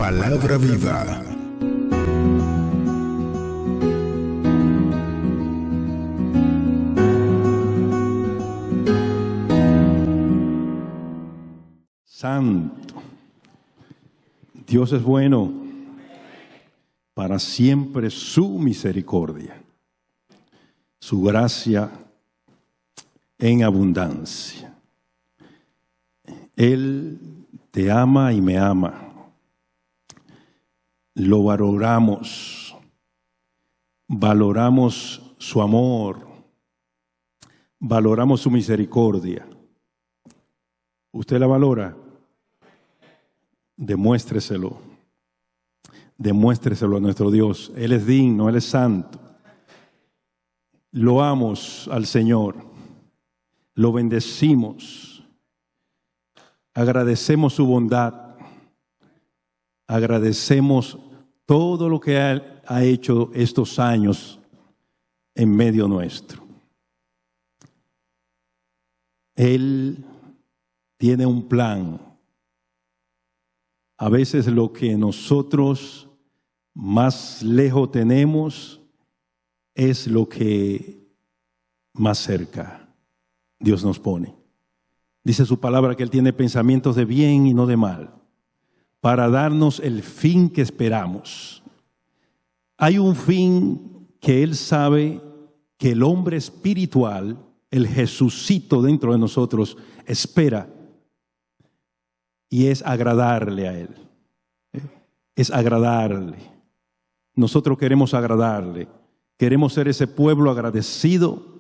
Palabra viva. Santo. Dios es bueno. Para siempre su misericordia. Su gracia en abundancia. Él te ama y me ama. Lo valoramos. Valoramos su amor. Valoramos su misericordia. ¿Usted la valora? Demuéstreselo. Demuéstreselo a nuestro Dios. Él es digno, Él es santo. Loamos al Señor. Lo bendecimos. Agradecemos su bondad. Agradecemos todo lo que ha hecho estos años en medio nuestro. Él tiene un plan. A veces lo que nosotros más lejos tenemos es lo que más cerca Dios nos pone. Dice su palabra que Él tiene pensamientos de bien y no de mal, para darnos el fin que esperamos. Hay un fin que Él sabe que el hombre espiritual, el Jesucito dentro de nosotros, espera. Y es agradarle a Él. Es agradarle. Nosotros queremos agradarle. Queremos ser ese pueblo agradecido.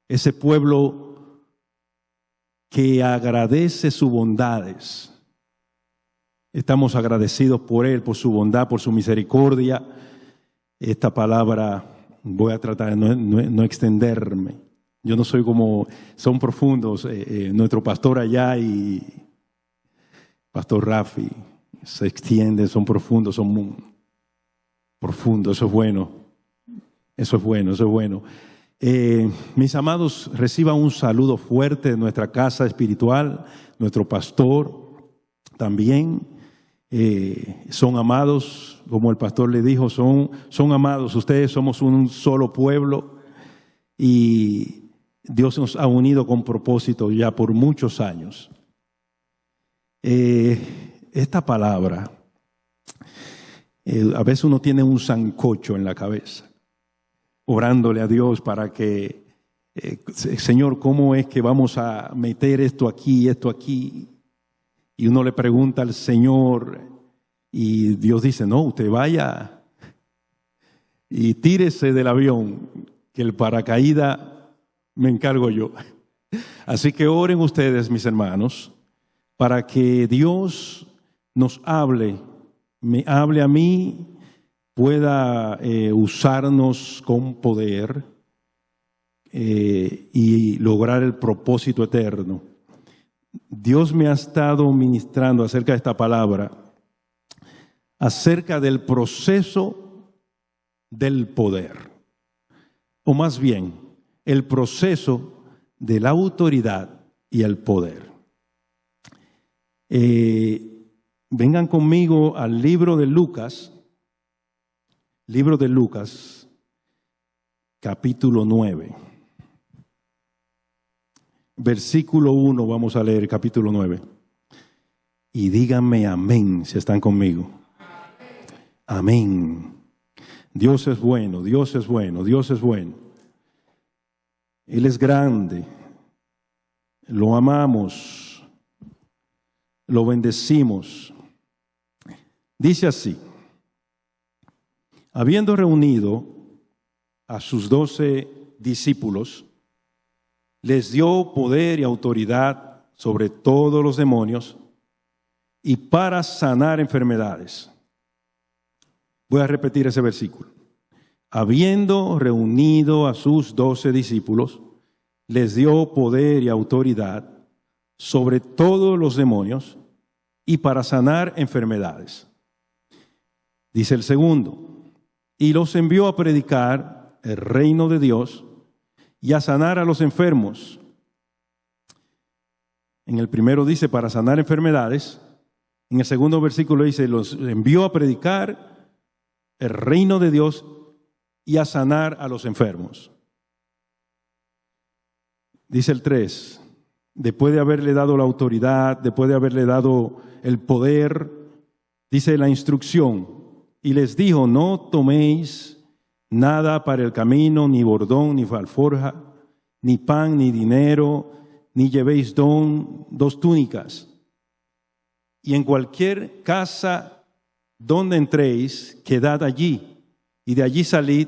Ese pueblo que agradece sus bondades. Estamos agradecidos por Él, por su bondad, por su misericordia. Esta palabra voy a tratar de no extenderme. Yo no soy como, son profundos. Nuestro pastor allá y Pastor Rafi se extienden, son profundos, son muy profundos. Eso es bueno. Eso es bueno, eso es bueno. Mis amados, reciban un saludo fuerte de nuestra casa espiritual, nuestro pastor también. Son amados, como el pastor le dijo, son amados. Ustedes somos un solo pueblo y Dios nos ha unido con propósito ya por muchos años. Esta palabra, a veces uno tiene un sancocho en la cabeza, orándole a Dios para que, Señor, ¿cómo es que vamos a meter esto aquí? Y uno le pregunta al Señor y Dios dice, no, usted vaya y tírese del avión, que el paracaídas me encargo yo. Así que oren ustedes, mis hermanos, para que Dios nos hable, me hable a mí, pueda usarnos con poder y lograr el propósito eterno. Dios me ha estado ministrando acerca de esta palabra, acerca del proceso del poder, o más bien, el proceso de la autoridad y el poder. Vengan conmigo al libro de Lucas, capítulo 9. Versículo 1, vamos a leer capítulo 9. Y díganme amén si están conmigo. Amén. Dios es bueno, Dios es bueno, Dios es bueno. Él es grande. Lo amamos. Lo bendecimos. Dice así: habiendo reunido a sus 12 discípulos, les dio poder y autoridad sobre todos los demonios y para sanar enfermedades. Voy a repetir ese versículo. Habiendo reunido a sus 12 discípulos, les dio poder y autoridad sobre todos los demonios y para sanar enfermedades. Dice el segundo, y los envió a predicar el reino de Dios y a sanar a los enfermos. En el primero dice para sanar enfermedades En el segundo versículo dice, los envió a predicar el reino de Dios y a sanar a los enfermos. Dice el 3, después de haberle dado la autoridad, después de haberle dado el poder, dice la instrucción, y les dijo, no toméis nada para el camino, ni bordón, ni alforja, ni pan, ni dinero, ni llevéis dos túnicas. Y en cualquier casa donde entréis, quedad allí, y de allí salid,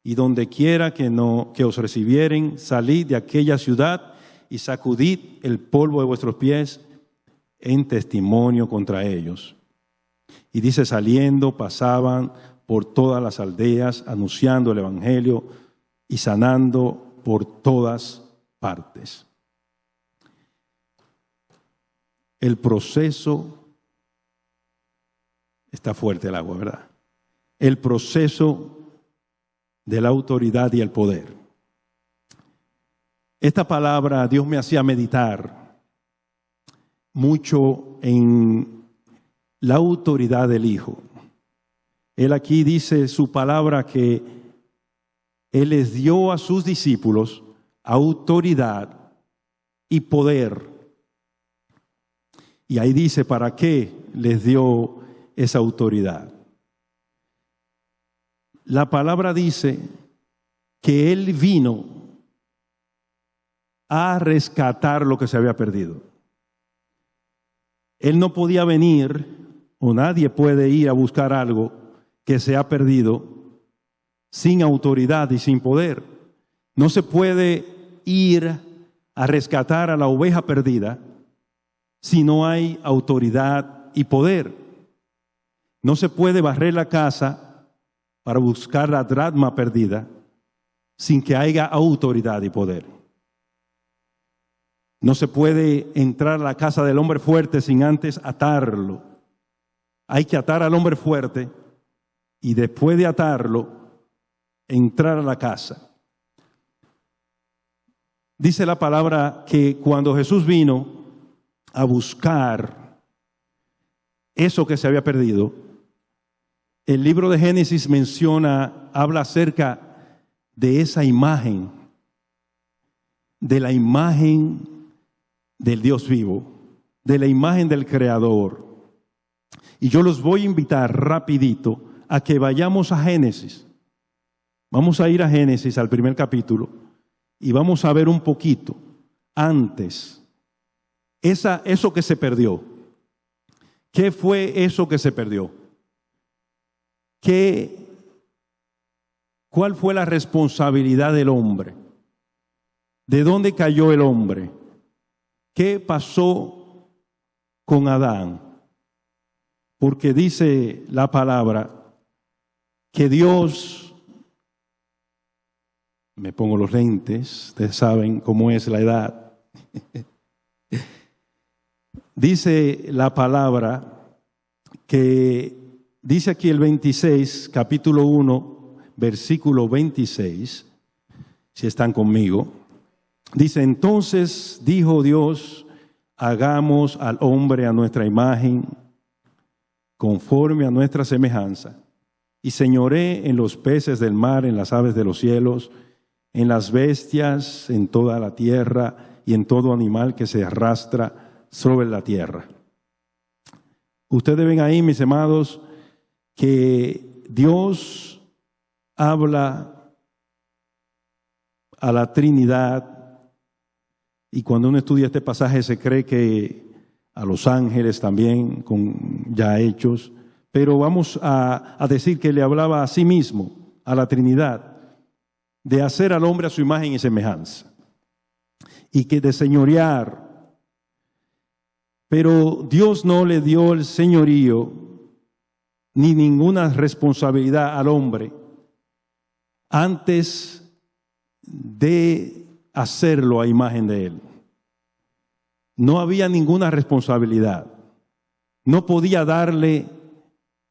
y donde quiera que os recibieren, salid de aquella ciudad y sacudid el polvo de vuestros pies en testimonio contra ellos. Y dice, saliendo, pasaban por todas las aldeas, anunciando el evangelio y sanando por todas partes. El proceso, está fuerte el agua, ¿verdad? El proceso de la autoridad y el poder. Esta palabra Dios me hacía meditar mucho en la autoridad del Hijo. Él aquí dice su palabra que Él les dio a sus discípulos autoridad y poder. Y ahí dice para qué les dio esa autoridad. La palabra dice que Él vino a rescatar lo que se había perdido. Él no podía venir, o nadie puede ir a buscar algo que se ha perdido sin autoridad y sin poder. No se puede ir a rescatar a la oveja perdida si no hay autoridad y poder. No se puede barrer la casa para buscar la dracma perdida sin que haya autoridad y poder. No se puede entrar a la casa del hombre fuerte sin antes atarlo. Hay que atar al hombre fuerte y después de atarlo, entrar a la casa. Dice la palabra que cuando Jesús vino a buscar eso que se había perdido, el libro de Génesis habla acerca de esa imagen, de la imagen del Dios vivo, de la imagen del Creador. Y yo los voy a invitar rapidito a que vayamos a Génesis. Vamos a ir a Génesis, al primer capítulo, y vamos a ver un poquito antes eso que se perdió. ¿Qué fue eso que se perdió? ¿Cuál fue la responsabilidad del hombre? ¿De dónde cayó el hombre? ¿Qué pasó con Adán? Porque dice la palabra que Dios, me pongo los lentes, ustedes saben cómo es la edad. Dice la palabra que dice aquí el 26, capítulo 1, versículo 26, si están conmigo. Dice, entonces dijo Dios, hagamos al hombre a nuestra imagen, conforme a nuestra semejanza, y señoré en los peces del mar, en las aves de los cielos, en las bestias, en toda la tierra, y en todo animal que se arrastra sobre la tierra. Ustedes ven ahí, mis amados, que Dios habla a la Trinidad, y cuando uno estudia este pasaje se cree que a los ángeles también, con ya hechos, pero vamos a decir que le hablaba a sí mismo, a la Trinidad, de hacer al hombre a su imagen y semejanza, y que de señorear. Pero Dios no le dio el señorío ni ninguna responsabilidad al hombre antes de hacerlo a imagen de Él. No había ninguna responsabilidad. No podía darle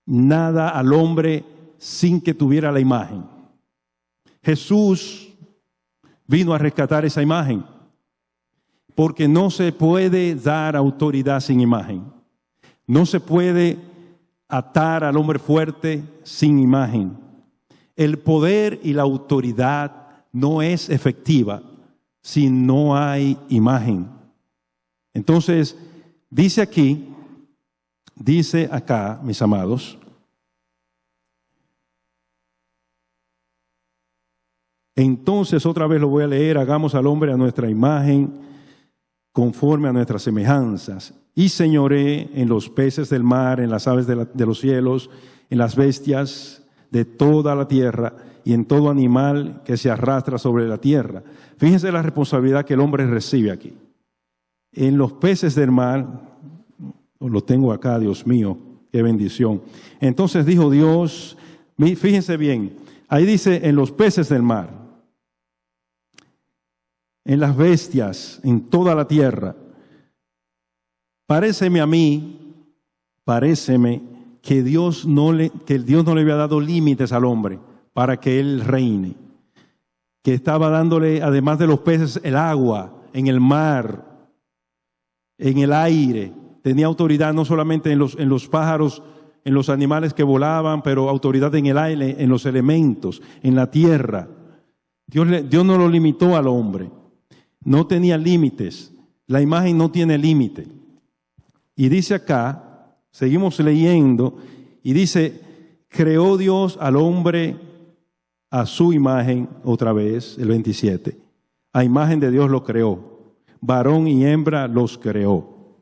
nada al hombre sin que tuviera la imagen. Jesús vino a rescatar esa imagen, porque no se puede dar autoridad sin imagen. No se puede atar al hombre fuerte sin imagen. El poder y la autoridad no es efectiva si no hay imagen. Entonces, dice acá, mis amados, entonces otra vez lo voy a leer: hagamos al hombre a nuestra imagen, conforme a nuestras semejanzas, y señoree en los peces del mar, en las aves de los cielos, en las bestias de toda la tierra y en todo animal que se arrastra sobre la tierra. Fíjense la responsabilidad que el hombre recibe aquí. En los peces del mar, lo tengo acá, Dios mío, qué bendición. Entonces dijo Dios, fíjense bien, ahí dice en los peces del mar, en las bestias, en toda la tierra. Paréceme que Dios no le había dado límites al hombre para que él reine, que estaba dándole, además de los peces, el agua, en el mar, en el aire. Tenía autoridad no solamente en los pájaros, en los animales que volaban, pero autoridad en el aire, en los elementos, en la tierra. Dios no lo limitó al hombre. No tenía límites. La imagen no tiene límite. Y dice acá, seguimos leyendo, y dice, creó Dios al hombre a su imagen, otra vez, el 27. A imagen de Dios lo creó. Varón y hembra los creó.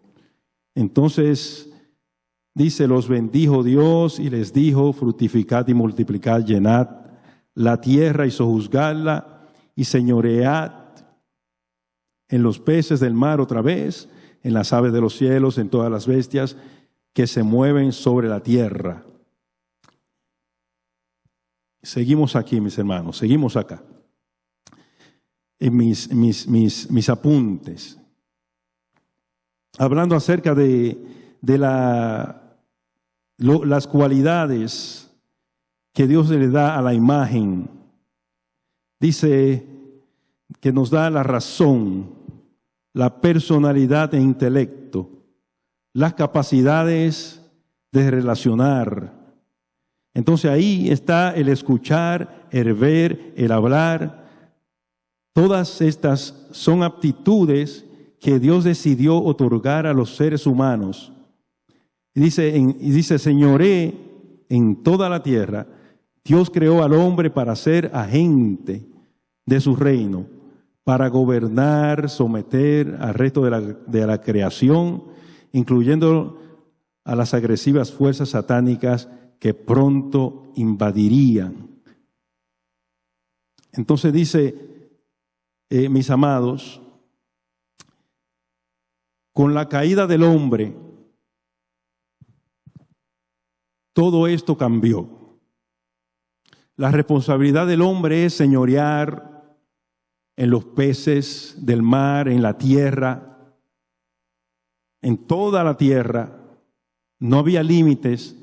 Entonces, dice, los bendijo Dios y les dijo, fructificad y multiplicad, llenad la tierra y sojuzgadla y señoread en los peces del mar otra vez, en las aves de los cielos, en todas las bestias que se mueven sobre la tierra. Seguimos aquí, mis hermanos, seguimos acá. En mis apuntes. Hablando acerca de las cualidades que Dios le da a la imagen. Dice que nos da la razón, la personalidad e intelecto, las capacidades de relacionar. Entonces ahí está el escuchar, el ver, el hablar. Todas estas son aptitudes que Dios decidió otorgar a los seres humanos. Y dice, señoré en toda la tierra. Dios creó al hombre para ser agente de su reino, para gobernar, someter al resto de la creación, incluyendo a las agresivas fuerzas satánicas que pronto invadirían. Entonces dice, mis amados, con la caída del hombre, todo esto cambió. La responsabilidad del hombre es señorear en los peces del mar, en la tierra, en toda la tierra. No había límites,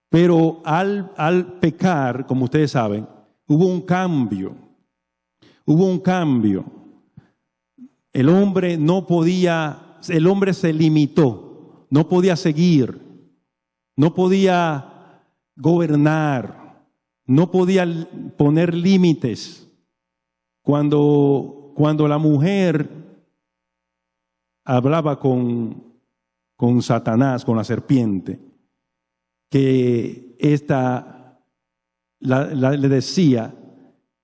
pero al pecar, como ustedes saben, hubo un cambio. El hombre el hombre se limitó, no podía seguir, no podía gobernar, no podía poner límites. Cuando la mujer hablaba con Satanás, con la serpiente, que ésta le decía,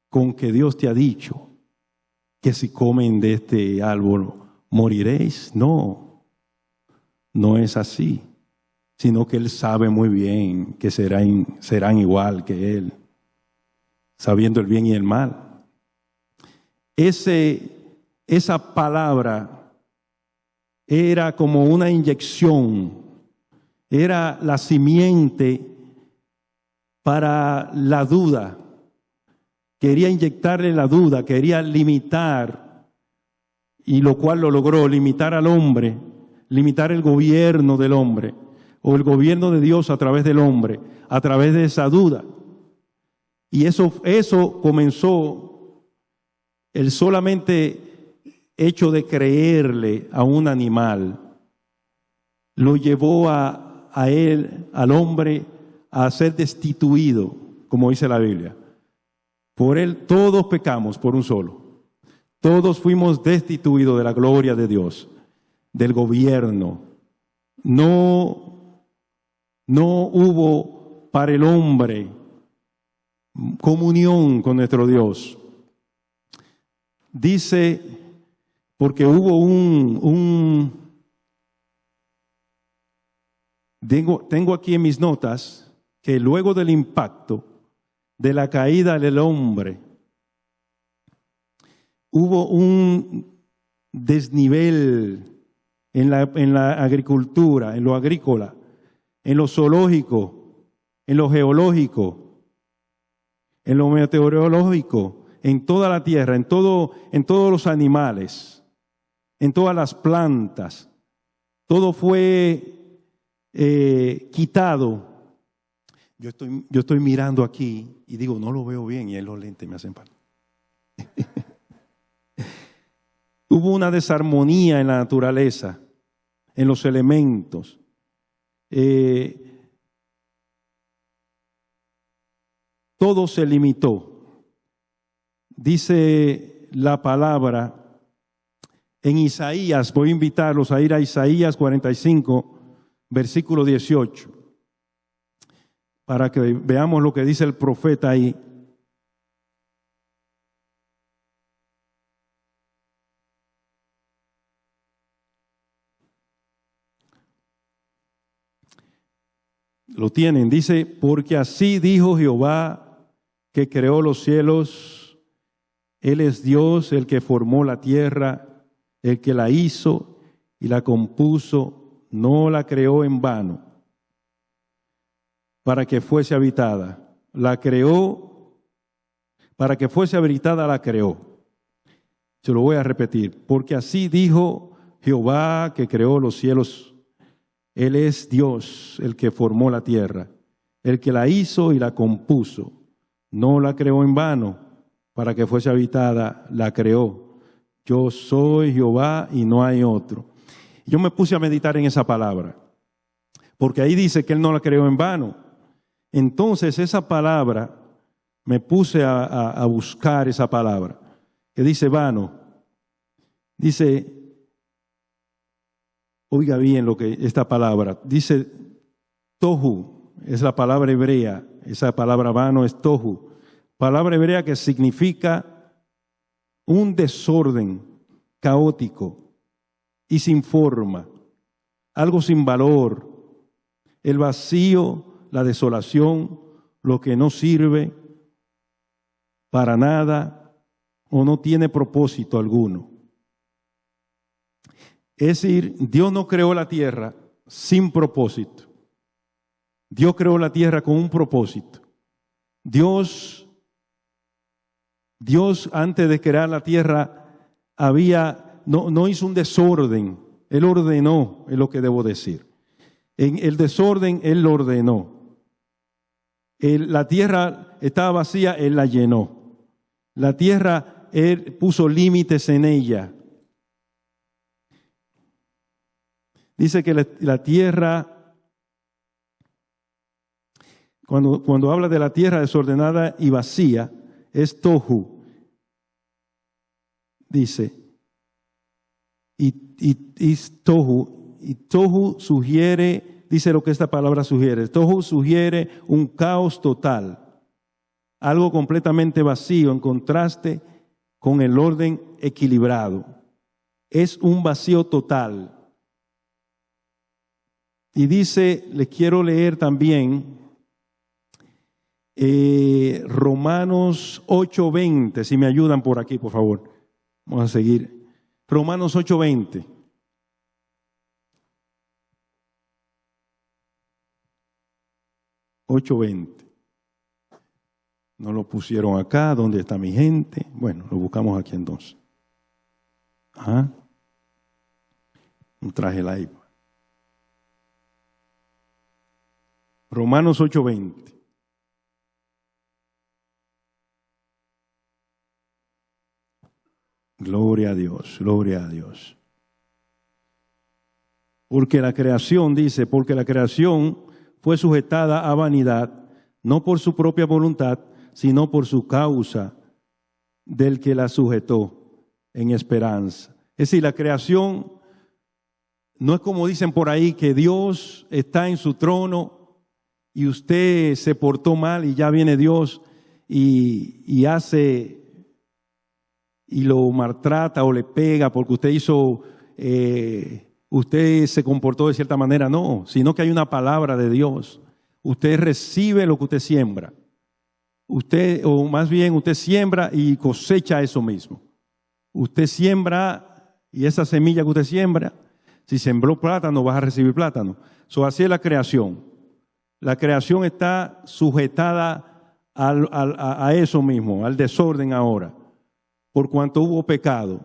con que Dios te ha dicho que si comen de este árbol moriréis. No es así, sino que Él sabe muy bien que serán igual que Él, sabiendo el bien y el mal. Esa palabra era como una inyección, era la simiente para la duda. Quería inyectarle la duda, quería limitar, y lo cual lo logró, limitar al hombre, limitar el gobierno del hombre, o el gobierno de Dios a través del hombre, a través de esa duda. Y eso comenzó. El solamente hecho de creerle a un animal lo llevó a él, al hombre, a ser destituido, como dice la Biblia. Por él todos pecamos por un solo. Todos fuimos destituidos de la gloria de Dios, del gobierno. No hubo para el hombre comunión con nuestro Dios. Dice, porque hubo tengo aquí en mis notas que luego del impacto de la caída del hombre, hubo un desnivel en la agricultura, en lo agrícola, en lo zoológico, en lo geológico, en lo meteorológico, en toda la tierra, en todos los animales, en todas las plantas. Todo fue quitado. Yo estoy mirando aquí y digo, no lo veo bien, y los lentes me hacen falta. Hubo una desarmonía en la naturaleza, en los elementos. Todo se limitó. Dice la palabra en Isaías, voy a invitarlos a ir a Isaías 45, versículo 18, para que veamos lo que dice el profeta ahí. Lo tienen, dice, porque así dijo Jehová que creó los cielos, Él es Dios, el que formó la tierra, el que la hizo y la compuso, no la creó en vano, para que fuese habitada. La creó, para que fuese habitada la creó. Se lo voy a repetir, porque así dijo Jehová que creó los cielos. Él es Dios, el que formó la tierra, el que la hizo y la compuso. No la creó en vano, para que fuese habitada, la creó. Yo soy Jehová y no hay otro. Yo me puse a meditar en esa palabra, porque ahí dice que Él no la creó en vano. Entonces esa palabra, me puse a buscar esa palabra, que dice vano. Dice, oiga bien lo que esta palabra dice, tohu, es la palabra hebrea, esa palabra vano es tohu, palabra hebrea que significa un desorden caótico y sin forma, algo sin valor, el vacío, la desolación, lo que no sirve para nada o no tiene propósito alguno. Es decir, Dios no creó la tierra sin propósito. Dios creó la tierra con un propósito. Dios antes de crear la tierra no hizo un desorden. Él ordenó, es lo que debo decir. En el desorden Él lo ordenó. La tierra estaba vacía, Él la llenó. La tierra, Él puso límites en ella. Dice que la tierra, cuando habla de la tierra desordenada y vacía, es tohu. Dice, y tohu sugiere, dice lo que esta palabra sugiere. Tohu sugiere un caos total, algo completamente vacío en contraste con el orden equilibrado. Es un vacío total. Y dice, les quiero leer también Romanos 8:20, si me ayudan por aquí, por favor. Vamos a seguir. Romanos 8:20. No lo pusieron acá, ¿dónde está mi gente? Bueno, lo buscamos aquí entonces. Ajá. Traje el iPad. Romanos 8:20. Gloria a Dios, gloria a Dios. Porque la creación, dice, porque la creación fue sujetada a vanidad, no por su propia voluntad, sino por su causa del que la sujetó en esperanza. Es decir, la creación no es como dicen por ahí, que Dios está en su trono y usted se portó mal y ya viene Dios y hace y lo maltrata o le pega porque usted usted se comportó de cierta manera. No, sino que hay una palabra de Dios. Usted recibe lo que usted siembra. Usted, o más bien, usted siembra y cosecha eso mismo. Usted siembra y esa semilla que usted siembra, si sembró plátano, vas a recibir plátano. Así es la creación. La creación está sujetada a eso mismo, al desorden ahora. Por cuanto hubo pecado,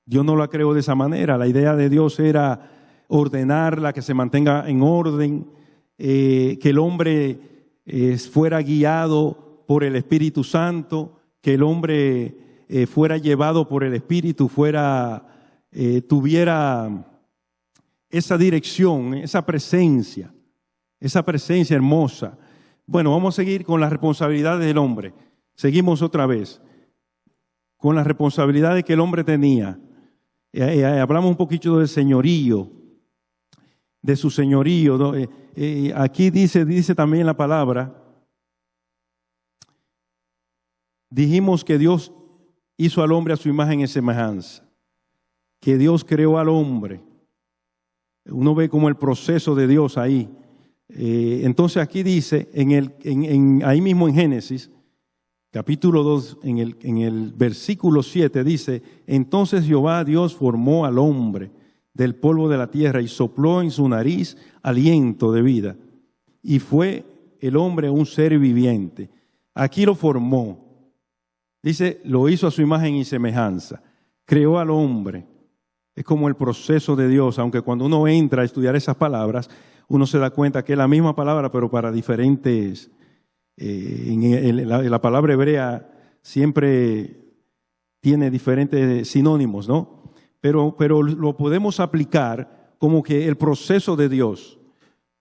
Dios no la creó de esa manera. La idea de Dios era ordenarla, que se mantenga en orden, que el hombre fuera guiado por el Espíritu Santo, que el hombre fuera llevado por el Espíritu, tuviera esa dirección, esa presencia hermosa. Bueno, vamos a seguir con las responsabilidades del hombre. Seguimos otra vez con las responsabilidades que el hombre tenía. Hablamos un poquito del señorío, de su señorío, ¿no? Aquí dice también la palabra, dijimos que Dios hizo al hombre a su imagen y semejanza, que Dios creó al hombre. Uno ve como el proceso de Dios ahí. Entonces aquí dice, ahí mismo en Génesis, capítulo 2, en el versículo 7 dice, entonces Jehová Dios formó al hombre del polvo de la tierra y sopló en su nariz aliento de vida. Y fue el hombre un ser viviente. Aquí lo formó. Dice, lo hizo a su imagen y semejanza. Creó al hombre. Es como el proceso de Dios, aunque cuando uno entra a estudiar esas palabras, uno se da cuenta que es la misma palabra, pero para diferentes. La palabra hebrea siempre tiene diferentes sinónimos, ¿no? Pero lo podemos aplicar como que el proceso de Dios.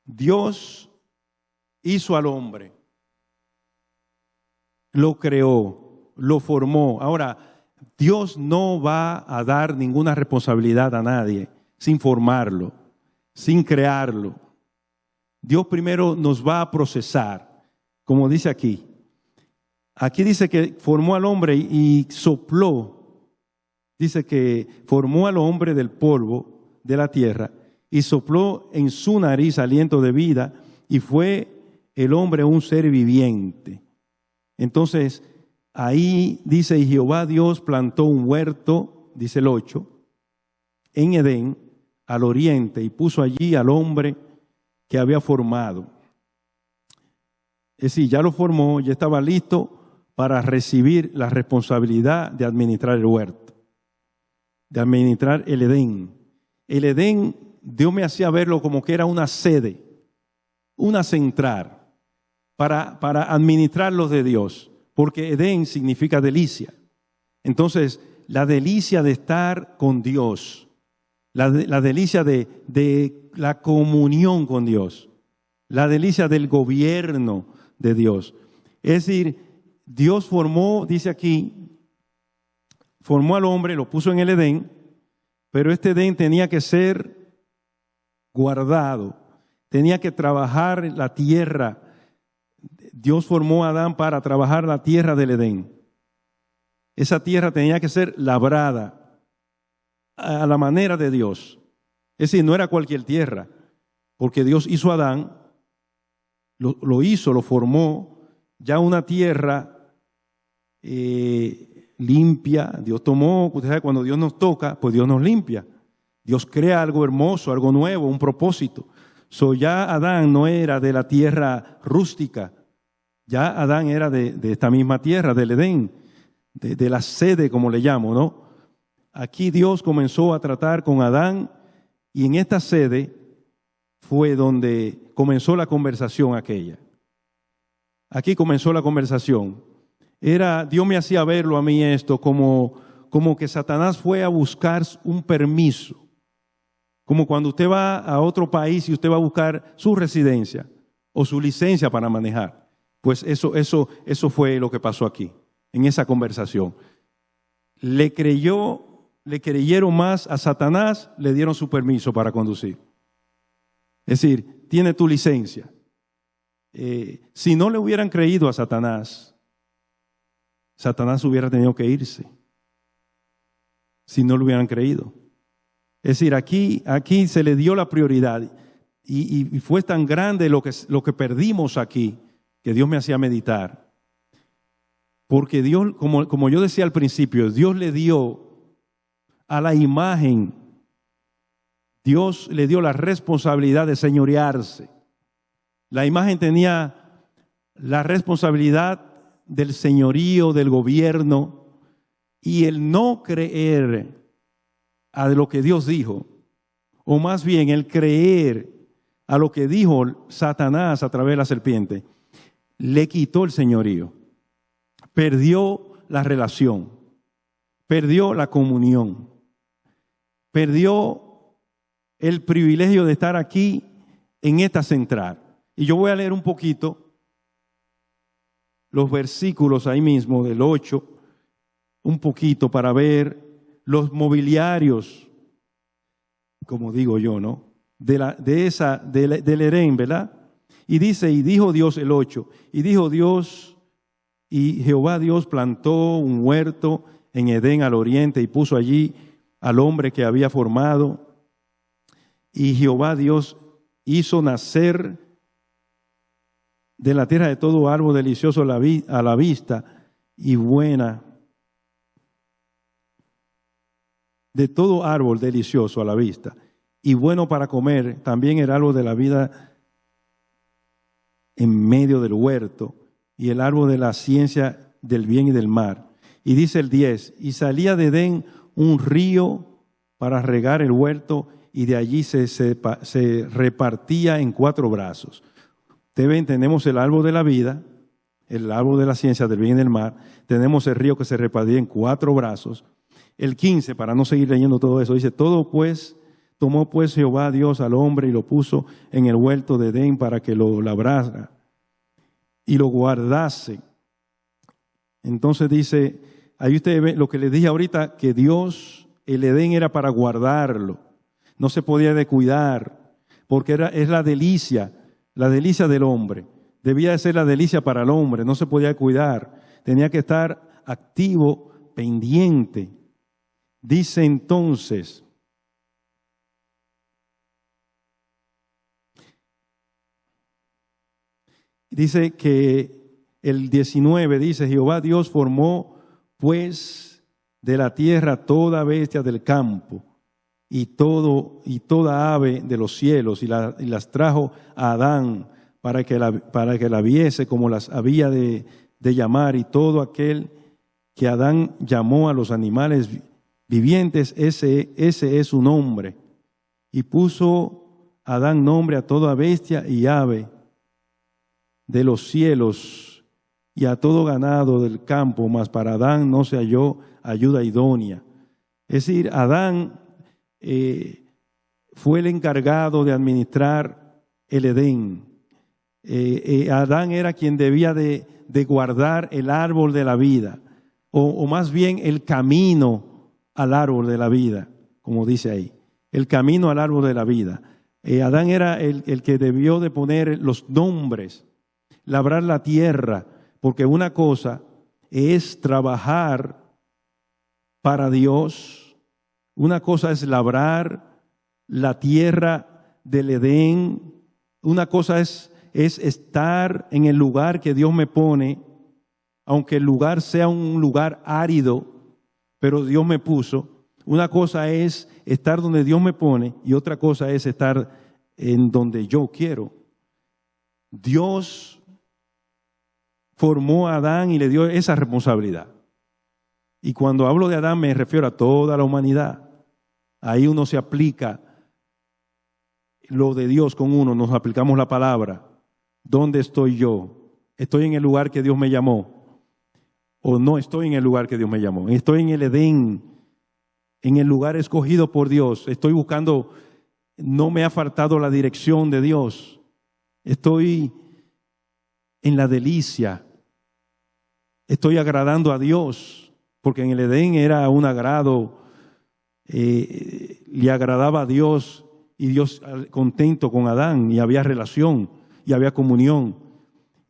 Dios hizo al hombre, lo creó, lo formó. Ahora, Dios no va a dar ninguna responsabilidad a nadie sin formarlo, sin crearlo. Dios primero nos va a procesar, como dice aquí. Aquí dice que formó al hombre y sopló. Dice que formó al hombre del polvo de la tierra y sopló en su nariz aliento de vida y fue el hombre un ser viviente. Entonces, ahí dice, y Jehová Dios plantó un huerto, dice el 8, en Edén, al oriente, y puso allí al hombre que había formado. Es decir, ya lo formó, ya estaba listo para recibir la responsabilidad de administrar el huerto, de administrar el Edén. El Edén, Dios me hacía verlo como que era una sede, una central para administrar los de Dios. Porque Edén significa delicia. Entonces, la delicia de estar con Dios, la delicia de la comunión con Dios, la delicia del gobierno de Dios. Es decir, Dios formó, dice aquí, formó al hombre, lo puso en el Edén, pero este Edén tenía que ser guardado, tenía que trabajar la tierra. Dios formó a Adán para trabajar la tierra del Edén. Esa tierra tenía que ser labrada a la manera de Dios. Es decir, no era cualquier tierra, porque Dios hizo a Adán, lo hizo, lo formó, ya una tierra limpia. Dios tomó, usted sabe, cuando Dios nos toca, pues Dios nos limpia. Dios crea algo hermoso, algo nuevo, un propósito. Ya Adán no era de la tierra rústica. Ya Adán era de esta misma tierra, del Edén, de la sede, como le llamo, ¿no? Aquí Dios comenzó a tratar con Adán y en esta sede fue donde comenzó la conversación aquella. Aquí comenzó la conversación. Dios me hacía verlo a mí esto como que Satanás fue a buscar un permiso, Como cuando usted va a otro país y usted va a buscar su residencia o su licencia para manejar. Pues eso fue lo que pasó aquí, en esa conversación. Le creyeron más a Satanás, le dieron su permiso para conducir. Es decir, tiene tu licencia. Si no le hubieran creído a Satanás, Satanás hubiera tenido que irse. Si no le hubieran creído. Es decir, aquí se le dio la prioridad y fue tan grande lo que perdimos aquí, que Dios me hacía meditar. Porque Dios, como yo decía al principio, Dios le dio a la imagen, Dios le dio la responsabilidad de señorearse. La imagen tenía la responsabilidad del señorío, del gobierno, y el no creer a lo que Dios dijo, o más bien el creer a lo que dijo Satanás a través de la serpiente, le quitó el señorío, perdió la relación, perdió la comunión, perdió el privilegio de estar aquí en esta central. Y yo voy a leer un poquito los versículos ahí mismo del 8, un poquito para ver los mobiliarios, como digo yo, ¿no? Del Edén, ¿verdad? Y dice, y dijo Dios el 8, y dijo Dios, y Jehová Dios plantó un huerto en Edén al oriente y puso allí al hombre que había formado. Y Jehová Dios hizo nacer de la tierra de todo árbol delicioso a la vista y buena, de todo árbol delicioso a la vista y bueno para comer, también el árbol de la vida en medio del huerto y el árbol de la ciencia del bien y del mal. Y dice el 10, y salía de Edén un río para regar el huerto y de allí se repartía en 4 brazos. Ustedes ven, tenemos el árbol de la vida, el árbol de la ciencia del bien y del mal, tenemos el río que se repartía en 4 brazos. El 15, para no seguir leyendo todo eso, dice, tomó pues Jehová Dios al hombre y lo puso en el huerto de Edén para que lo labrara y lo guardase. Entonces dice, ahí ustedes ven lo que les dije ahorita, que Dios, el Edén era para guardarlo, no se podía descuidar, porque es la delicia del hombre. Debía de ser la delicia para el hombre, no se podía cuidar, tenía que estar activo, pendiente. Dice entonces, dice que el 19 dice, Jehová Dios formó pues de la tierra toda bestia del campo y toda ave de los cielos y las trajo a Adán para que la viese como las había de llamar, y todo aquel que Adán llamó a los animales vivientes, ese es su nombre. Y puso Adán nombre a toda bestia y ave de los cielos y a todo ganado del campo, mas para Adán no se halló ayuda idónea. Es decir, Adán fue el encargado de administrar el Edén. Adán era quien debía de guardar el árbol de la vida, o más bien el camino al árbol de la vida, como dice ahí, el camino al árbol de la vida. Adán era el que debió de poner los nombres, labrar la tierra, porque una cosa es trabajar para Dios, una cosa es labrar la tierra del Edén, una cosa es estar en el lugar que Dios me pone, aunque el lugar sea un lugar árido, pero Dios me puso. Una cosa es estar donde Dios me pone y otra cosa es estar en donde yo quiero. Dios formó a Adán y le dio esa responsabilidad. Y cuando hablo de Adán me refiero a toda la humanidad. Ahí uno se aplica lo de Dios con uno, nos aplicamos la palabra. ¿Dónde estoy yo? ¿Estoy en el lugar que Dios me llamó? ¿O no estoy en el lugar que Dios me llamó? Estoy en el Edén, en el lugar escogido por Dios. Estoy buscando no me ha faltado la dirección de Dios. Estoy en la delicia. Estoy agradando a Dios, porque en el Edén era un agrado, le agradaba a Dios y Dios contento con Adán, y había relación y había comunión.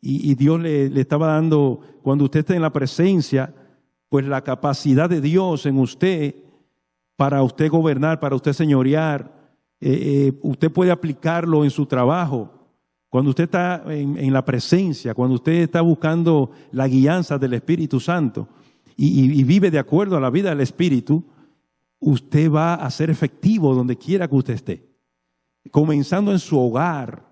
Y Dios le estaba dando, cuando usted está en la presencia, pues la capacidad de Dios en usted para usted gobernar, para usted señorear. Usted puede aplicarlo en su trabajo. Cuando usted está en la presencia, cuando usted está buscando la guianza del Espíritu Santo y vive de acuerdo a la vida del Espíritu, usted va a ser efectivo donde quiera que usted esté. Comenzando en su hogar,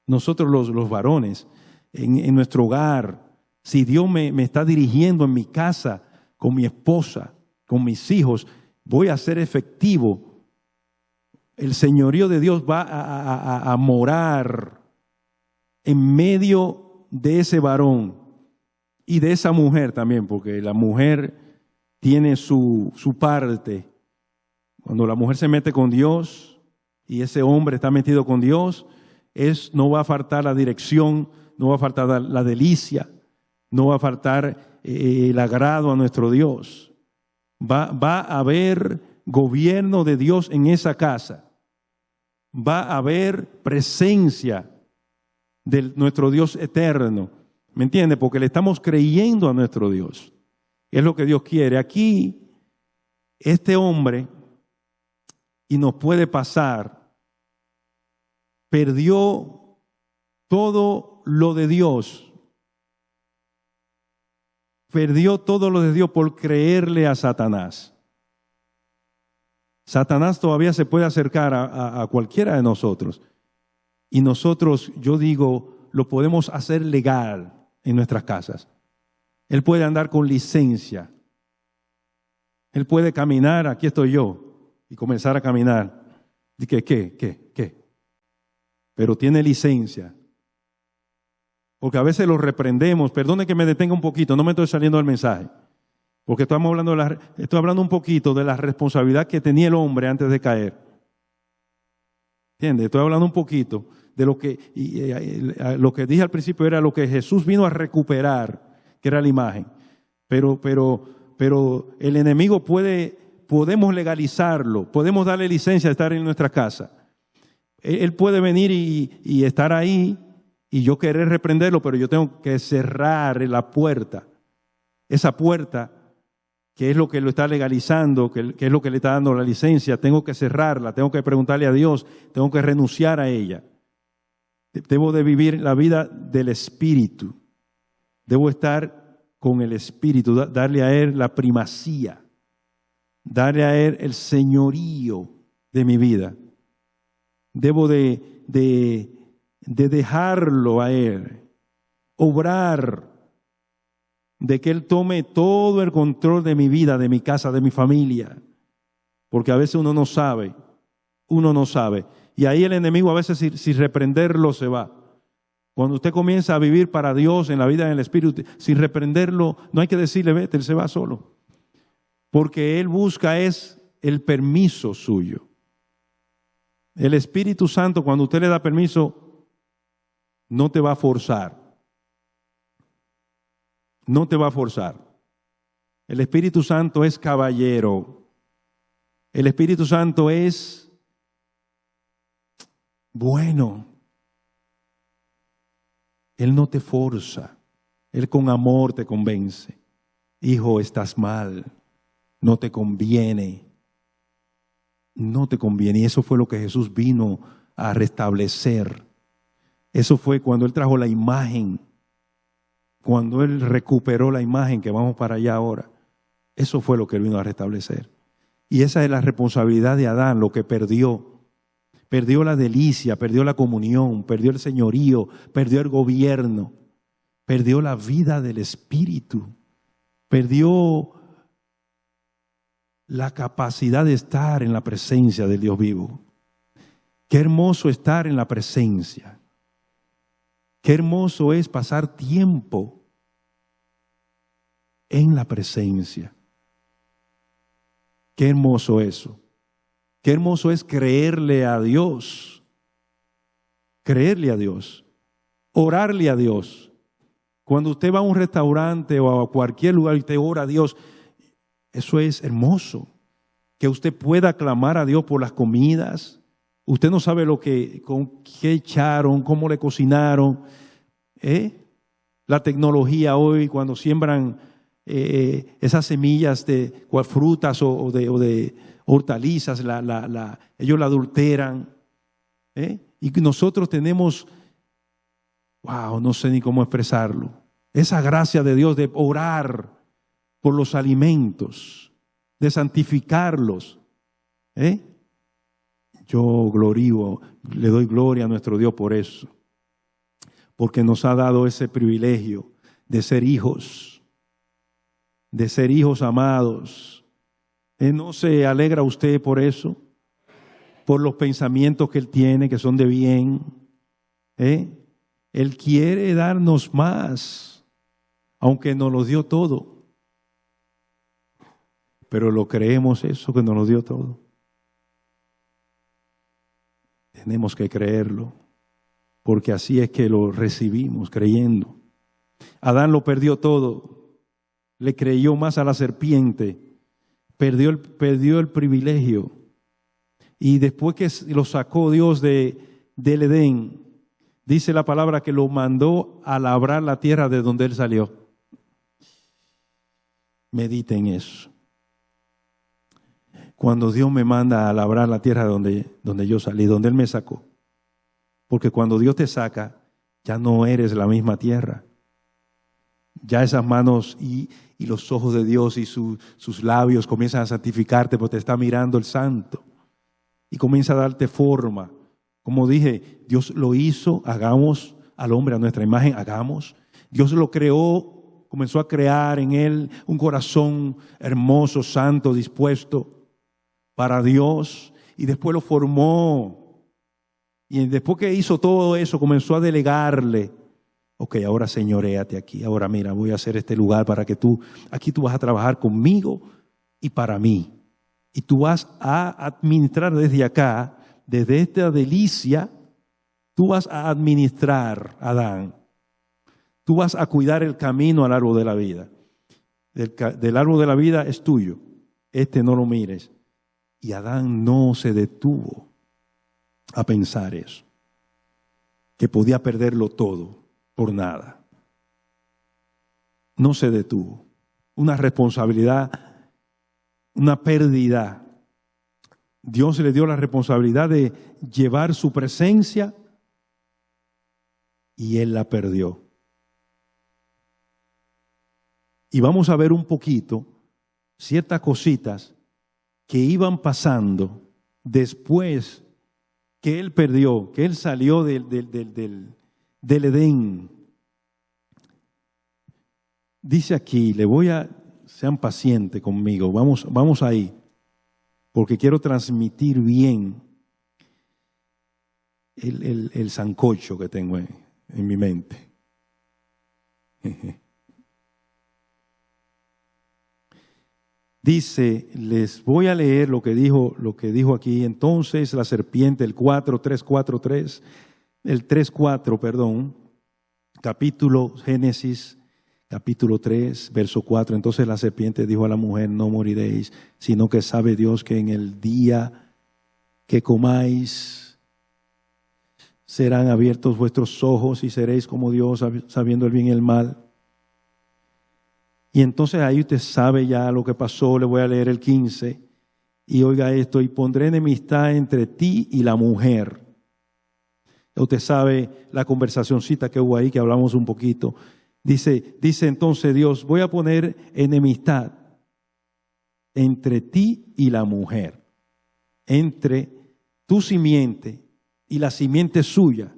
nosotros los varones, en nuestro hogar, si Dios me está dirigiendo en mi casa, con mi esposa, con mis hijos, voy a ser efectivo. El señorío de Dios va a morar en medio de ese varón y de esa mujer también, porque la mujer tiene su parte. Cuando la mujer se mete con Dios y ese hombre está metido con Dios, no va a faltar la dirección, no va a faltar la delicia, no va a faltar el agrado a nuestro Dios. Va a haber gobierno de Dios en esa casa. Va a haber presencia de nuestro Dios eterno. ¿Me entiende? Porque le estamos creyendo a nuestro Dios. Es lo que Dios quiere. Aquí, este hombre, y nos puede pasar, perdió todo lo de Dios. Perdió todo lo de Dios por creerle a Satanás. Satanás todavía se puede acercar a cualquiera de nosotros. Y nosotros, yo digo, lo podemos hacer legal en nuestras casas. Él puede andar con licencia. Él puede caminar, aquí estoy yo, y comenzar a caminar. ¿Y qué? Pero tiene licencia. Porque a veces lo reprendemos. Perdone que me detenga un poquito, no me estoy saliendo del mensaje. Porque estoy hablando un poquito de la responsabilidad que tenía el hombre antes de caer. ¿Entiende? Estoy hablando un poquito de lo que dije al principio era lo que Jesús vino a recuperar, que era la imagen. Pero el enemigo podemos legalizarlo, podemos darle licencia de estar en nuestra casa. Él puede venir y estar ahí y yo querer reprenderlo, pero yo tengo que cerrar la puerta. Esa puerta, que es lo que lo está legalizando, que es lo que le está dando la licencia, tengo que cerrarla, tengo que preguntarle a Dios, tengo que renunciar a ella. Debo de vivir la vida del Espíritu. Debo estar con el Espíritu, darle a Él la primacía, darle a Él el señorío de mi vida. Debo de dejarlo a Él, obrar, de que Él tome todo el control de mi vida, de mi casa, de mi familia. Porque a veces uno no sabe. Y ahí el enemigo a veces sin reprenderlo se va. Cuando usted comienza a vivir para Dios en la vida del Espíritu, sin reprenderlo, no hay que decirle vete, Él se va solo. Porque Él busca es el permiso suyo. El Espíritu Santo, cuando usted le da permiso, no te va a forzar. No te va a forzar. El Espíritu Santo es caballero. El Espíritu Santo es bueno. Él no te forza. Él con amor te convence. Hijo, estás mal. No te conviene. No te conviene. Y eso fue lo que Jesús vino a restablecer. Eso fue cuando Él trajo la imagen. Cuando Él recuperó la imagen, que vamos para allá ahora. Eso fue lo que Él vino a restablecer. Y esa es la responsabilidad de Adán, lo que perdió. Perdió la delicia, perdió la comunión, perdió el señorío, perdió el gobierno, perdió la vida del Espíritu, perdió la capacidad de estar en la presencia del Dios vivo. Qué hermoso estar en la presencia. Qué hermoso es pasar tiempo en la presencia. Qué hermoso eso. Qué hermoso es creerle a Dios. Creerle a Dios. Orarle a Dios. Cuando usted va a un restaurante o a cualquier lugar y usted ora a Dios, eso es hermoso. Que usted pueda clamar a Dios por las comidas. Usted no sabe con qué echaron, cómo le cocinaron. La tecnología hoy, cuando siembran esas semillas de frutas o de hortalizas, ellos la adulteran. Y nosotros tenemos, no sé ni cómo expresarlo, esa gracia de Dios de orar por los alimentos, de santificarlos. Yo le doy gloria a nuestro Dios por eso, porque nos ha dado ese privilegio de ser hijos amados. ¿No se alegra usted por eso? Por los pensamientos que Él tiene, que son de bien. Él quiere darnos más, aunque nos lo dio todo. Pero lo creemos eso, que nos lo dio todo. Tenemos que creerlo, porque así es que lo recibimos, creyendo. Adán lo perdió todo, le creyó más a la serpiente, perdió el privilegio. Y después que lo sacó Dios del Edén, dice la palabra que lo mandó a labrar la tierra de donde él salió. Mediten eso. Cuando Dios me manda a labrar la tierra donde yo salí, donde Él me sacó. Porque cuando Dios te saca, ya no eres la misma tierra. Ya esas manos y los ojos de Dios y sus labios comienzan a santificarte porque te está mirando el Santo. Y comienza a darte forma. Como dije, Dios lo hizo, hagamos al hombre a nuestra imagen, hagamos. Dios lo creó, comenzó a crear en él un corazón hermoso, santo, dispuesto para Dios, y después lo formó. Y después que hizo todo eso, comenzó a delegarle. Ok, ahora señoréate aquí. Ahora mira, voy a hacer este lugar para que aquí tú vas a trabajar conmigo y para mí. Y tú vas a administrar desde acá, desde esta delicia, tú vas a administrar, Adán. Tú vas a cuidar el camino al árbol de la vida. Del árbol de la vida es tuyo. No lo mires. Y Adán no se detuvo a pensar eso, que podía perderlo todo por nada. No se detuvo. Una responsabilidad, una pérdida. Dios le dio la responsabilidad de llevar su presencia y él la perdió. Y vamos a ver un poquito ciertas cositas que iban pasando después que él perdió, que él salió del Edén. Dice aquí, sean pacientes conmigo, vamos ahí, porque quiero transmitir bien el sancocho que tengo en mi mente. Dice, les voy a leer lo que dijo aquí. Entonces la serpiente, el 3:4, capítulo Génesis, capítulo 3, verso 4. Entonces la serpiente dijo a la mujer, no moriréis, sino que sabe Dios que en el día que comáis serán abiertos vuestros ojos y seréis como Dios, sabiendo el bien y el mal. Y entonces ahí usted sabe ya lo que pasó. Le voy a leer el 15. Y oiga esto, y pondré enemistad entre ti y la mujer. Usted sabe la conversacioncita que hubo ahí, que hablamos un poquito. Dice entonces Dios, voy a poner enemistad entre ti y la mujer, entre tu simiente y la simiente suya.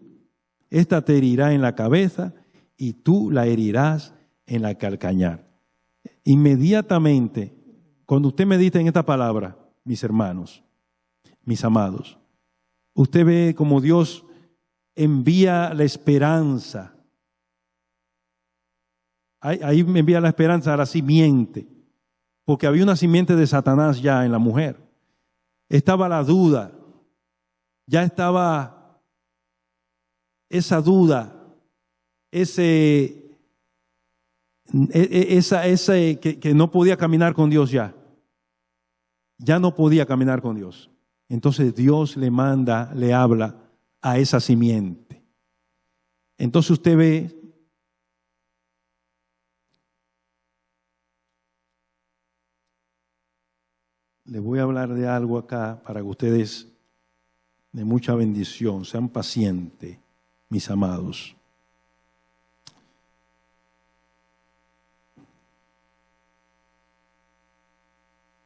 Esta te herirá en la cabeza y tú la herirás en la calcañar. Inmediatamente, cuando usted medita en esta palabra, mis hermanos, mis amados, usted ve como Dios envía la esperanza. Ahí me envía la esperanza a la simiente, porque había una simiente de Satanás ya en la mujer. estaba la duda, ya estaba esa duda, ese que no podía caminar con Dios ya no podía caminar con Dios. Entonces Dios le manda, le habla a esa simiente. Entonces usted ve les voy a hablar de algo acá para que ustedes de mucha bendición, sean pacientes, mis amados.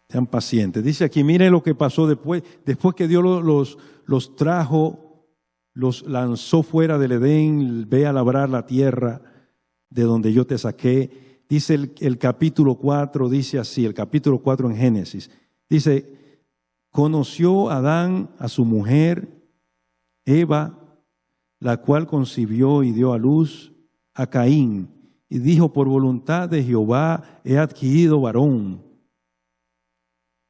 Sean pacientes. Dice aquí, mire lo que pasó después que Dios los trajo, los lanzó fuera del Edén, ve a labrar la tierra de donde yo te saqué. Dice el capítulo 4, dice así, el capítulo 4 en Génesis. Dice, conoció Adán a su mujer, Eva, la cual concibió y dio a luz a Caín. Y dijo, por voluntad de Jehová he adquirido varón.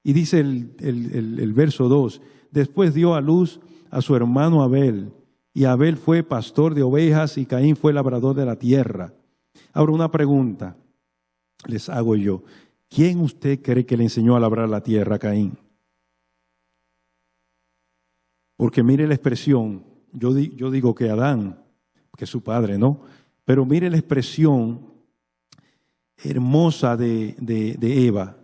Y dice el verso 2, después dio a luz a su hermano Abel. Y Abel fue pastor de ovejas y Caín fue labrador de la tierra. Ahora una pregunta les hago yo. ¿Quién usted cree que le enseñó a labrar la tierra a Caín? Porque mire la expresión, yo digo que Adán, que es su padre, ¿no? Pero mire la expresión hermosa de Eva.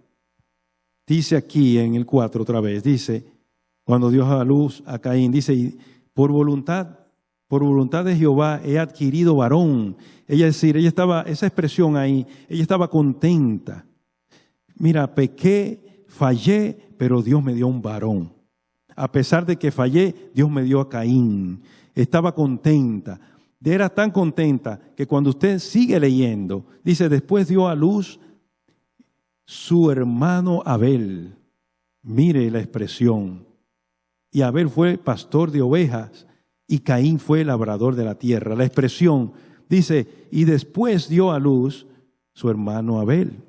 Dice aquí en el 4 otra vez, dice, cuando dio a luz a Caín, dice, por voluntad de Jehová he adquirido varón. Ella decir, esa expresión ahí, ella estaba contenta. Mira, pequé, fallé, pero Dios me dio un varón. A pesar de que fallé, Dios me dio a Caín. Estaba contenta. Era tan contenta que cuando usted sigue leyendo, dice, después dio a luz su hermano Abel. Mire la expresión. Y Abel fue pastor de ovejas y Caín fue labrador de la tierra. La expresión dice, y después dio a luz su hermano Abel.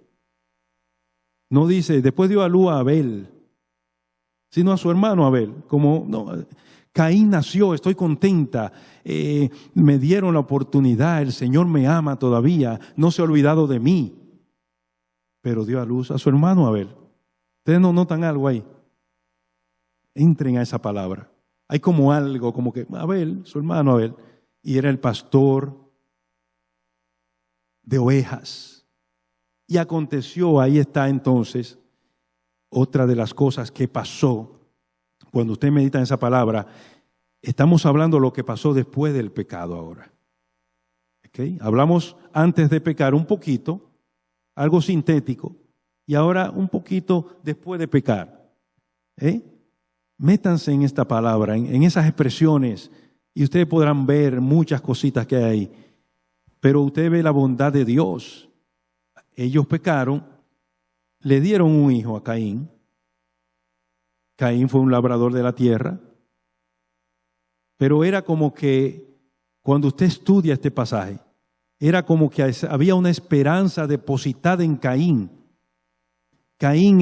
No dice, después dio a luz a Abel, sino a su hermano Abel. Como, no, Caín nació, estoy contenta, me dieron la oportunidad, el Señor me ama todavía, no se ha olvidado de mí. Pero dio a luz a su hermano Abel. Ustedes no notan algo ahí. Entren a esa palabra. Hay como algo, como que Abel, su hermano Abel, y era el pastor de ovejas. Y aconteció, ahí está entonces, otra de las cosas que pasó. Cuando usted medita en esa palabra, estamos hablando de lo que pasó después del pecado ahora. ¿Okay? Hablamos antes de pecar un poquito, algo sintético, y ahora un poquito después de pecar. Métanse en esta palabra, en esas expresiones, y ustedes podrán ver muchas cositas que hay ahí. Pero usted ve la bondad de Dios. Ellos pecaron, le dieron un hijo a Caín. Caín fue un labrador de la tierra. Pero era como que, cuando usted estudia este pasaje, era como que había una esperanza depositada en Caín. Caín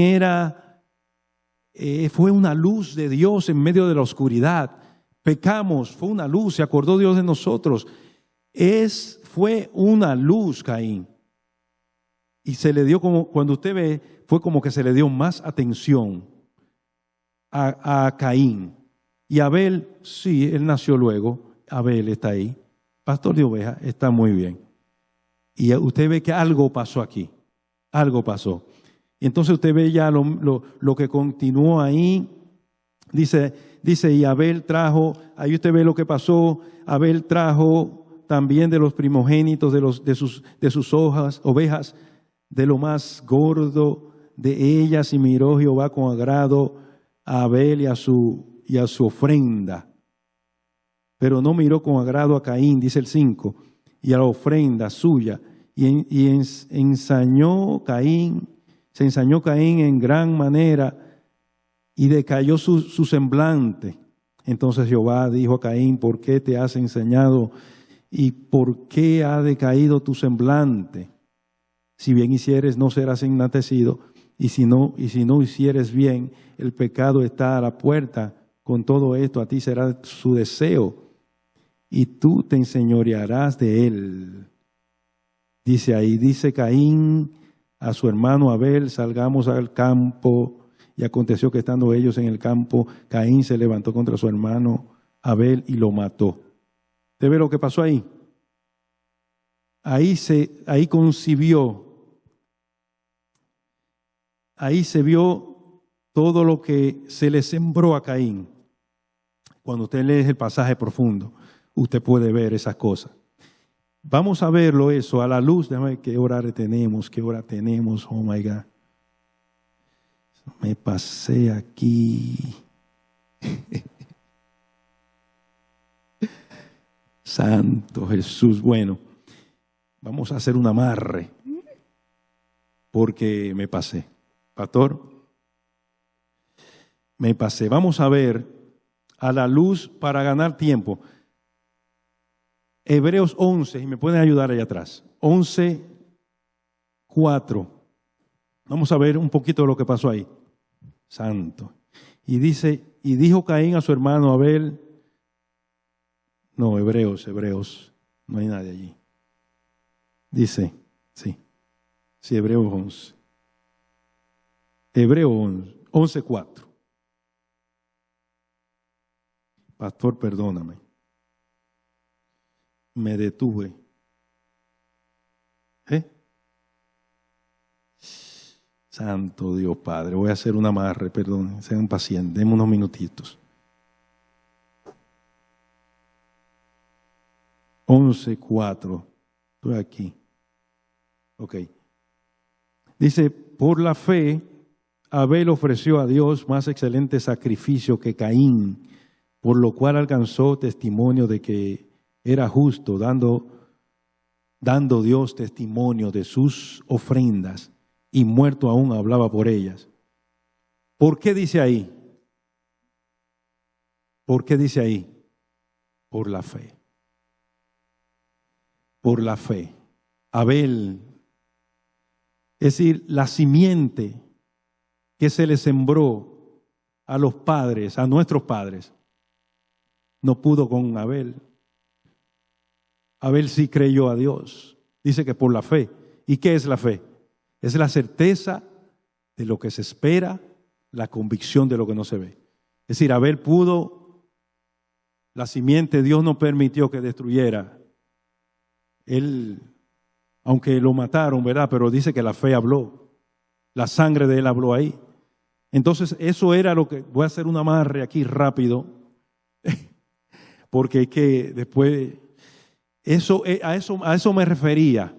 fue una luz de Dios en medio de la oscuridad. Pecamos, fue una luz, se acordó Dios de nosotros. Fue una luz Caín. Y se le dio como, cuando usted ve, fue como que se le dio más atención a Caín. Y Abel, sí, él nació luego, Abel está ahí, pastor de ovejas, está muy bien. Y usted ve que algo pasó aquí, algo pasó. Y entonces usted ve ya lo que continuó ahí, dice, y Abel trajo, ahí usted ve lo que pasó, Abel trajo también de los primogénitos de sus ovejas, de lo más gordo de ellas, y miró Jehová con agrado a Abel y a su ofrenda. Pero no miró con agrado a Caín, dice el 5, y a la ofrenda suya. Se ensañó Caín en gran manera y decayó su semblante. Entonces Jehová dijo a Caín, ¿por qué te has ensañado y por qué ha decaído tu semblante? Si bien hicieres, no serás enaltecido. Y si no hicieres bien, el pecado está a la puerta. Con todo esto a ti será su deseo y tú te enseñorearás de él. Dice ahí, dice Caín a su hermano Abel, salgamos al campo. Y aconteció que estando ellos en el campo, Caín se levantó contra su hermano Abel y lo mató. ¿Usted ve lo que pasó ahí? Ahí concibió. Ahí se vio todo lo que se le sembró a Caín. Cuando usted lee el pasaje profundo, usted puede ver esas cosas. Vamos a verlo eso a la luz. Déjame ver qué hora tenemos, Oh my God. Me pasé aquí. Santo Jesús. Bueno, vamos a hacer un amarre porque me pasé. Pastor, me pasé. Vamos a ver a la luz para ganar tiempo. Hebreos 11, y me pueden ayudar allá atrás. 11:4. Vamos a ver un poquito de lo que pasó ahí. Santo. Y dice, y dijo Caín a su hermano Abel. No, Hebreos. No hay nadie allí. Dice, sí, Hebreos 11. Hebreos 11:4. Pastor, perdóname. Me detuve. Santo Dios Padre, voy a hacer un amarre, perdón, sean pacientes, denme unos minutitos. 11:4, estoy aquí. Ok. Dice, por la fe, Abel ofreció a Dios más excelente sacrificio que Caín, por lo cual alcanzó testimonio de que era justo, dando Dios testimonio de sus ofrendas, y muerto aún hablaba por ellas. ¿Por qué dice ahí? ¿Por qué dice ahí? Por la fe. Por la fe. Abel, es decir, la simiente que se le sembró a los padres, a nuestros padres, no pudo con Abel. Abel sí creyó a Dios. Dice que por la fe. ¿Y qué es la fe? Es la certeza de lo que se espera, la convicción de lo que no se ve. Es decir, Abel pudo, la simiente, Dios no permitió que destruyera. Él, aunque lo mataron, ¿verdad? Pero dice que la fe habló. La sangre de él habló ahí. Entonces, eso era lo que, voy a hacer un amarre aquí rápido, porque es que después, a eso me refería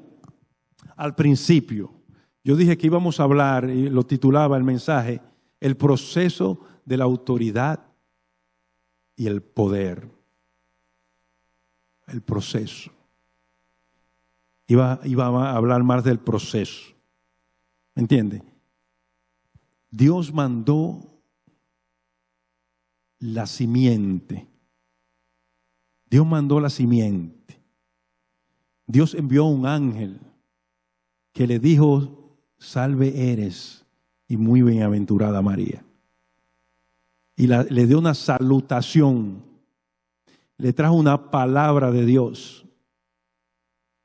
al principio. Yo dije que íbamos a hablar, y lo titulaba el mensaje, el proceso de la autoridad y el poder. El proceso. Iba a hablar más del proceso. ¿Me entiende? Dios mandó la simiente. Dios mandó la simiente. Dios envió un ángel que le dijo, salve eres y muy bienaventurada María. Y le dio una salutación, le trajo una palabra de Dios,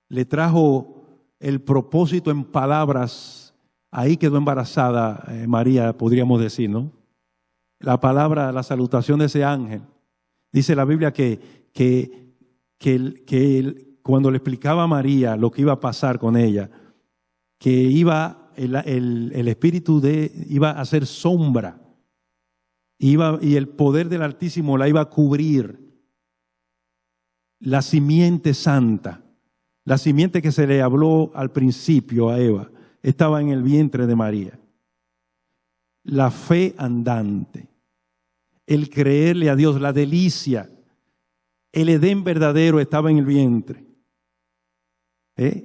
le trajo el propósito en palabras. Ahí quedó embarazada María, podríamos decir, ¿no? La palabra, la salutación de ese ángel. Dice la Biblia que cuando le explicaba a María lo que iba a pasar con ella, que iba el espíritu iba a hacer sombra, y el poder del Altísimo la iba a cubrir. La simiente santa, la simiente que se le habló al principio a Eva, estaba en el vientre de María. La fe andante, el creerle a Dios, la delicia, el Edén verdadero estaba en el vientre.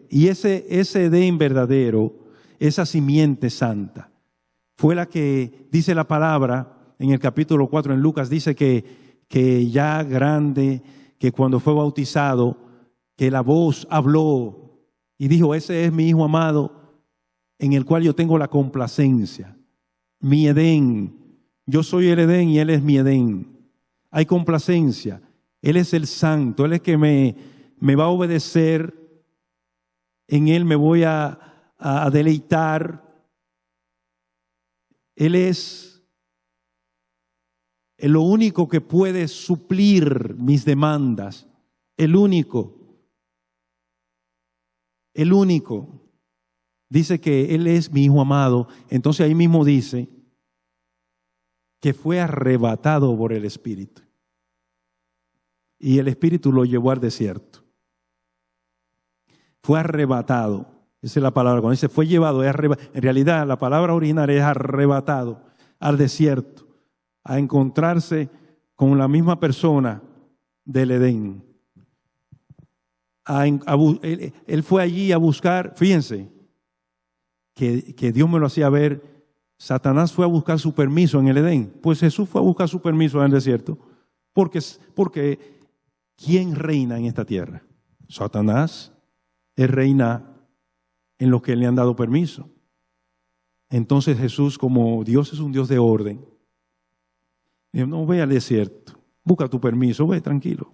Y ese Edén verdadero, esa simiente santa, fue la que dice la palabra en el capítulo 4 en Lucas, dice que ya grande, que cuando fue bautizado, que la voz habló y dijo, ese es mi hijo amado, en el cual yo tengo la complacencia. Mi Edén. Yo soy el Edén y Él es mi Edén. Hay complacencia. Él es el santo. Él es que me va a obedecer. En Él me voy a deleitar. Él es lo único que puede suplir mis demandas. El único. El único. Dice que Él es mi Hijo amado. Entonces ahí mismo dice que fue arrebatado por el Espíritu. Y el Espíritu lo llevó al desierto. Fue arrebatado. Esa es la palabra. Cuando dice fue llevado, en realidad la palabra original es arrebatado al desierto, a encontrarse con la misma persona del Edén. Él fue allí a buscar, fíjense, que Dios me lo hacía ver. Satanás fue a buscar su permiso en el Edén. Pues Jesús fue a buscar su permiso en el desierto. Porque ¿quién reina en esta tierra? Satanás. Él reina en lo que le han dado permiso. Entonces Jesús, como Dios es un Dios de orden, dijo, no, ve al desierto, busca tu permiso, ve tranquilo.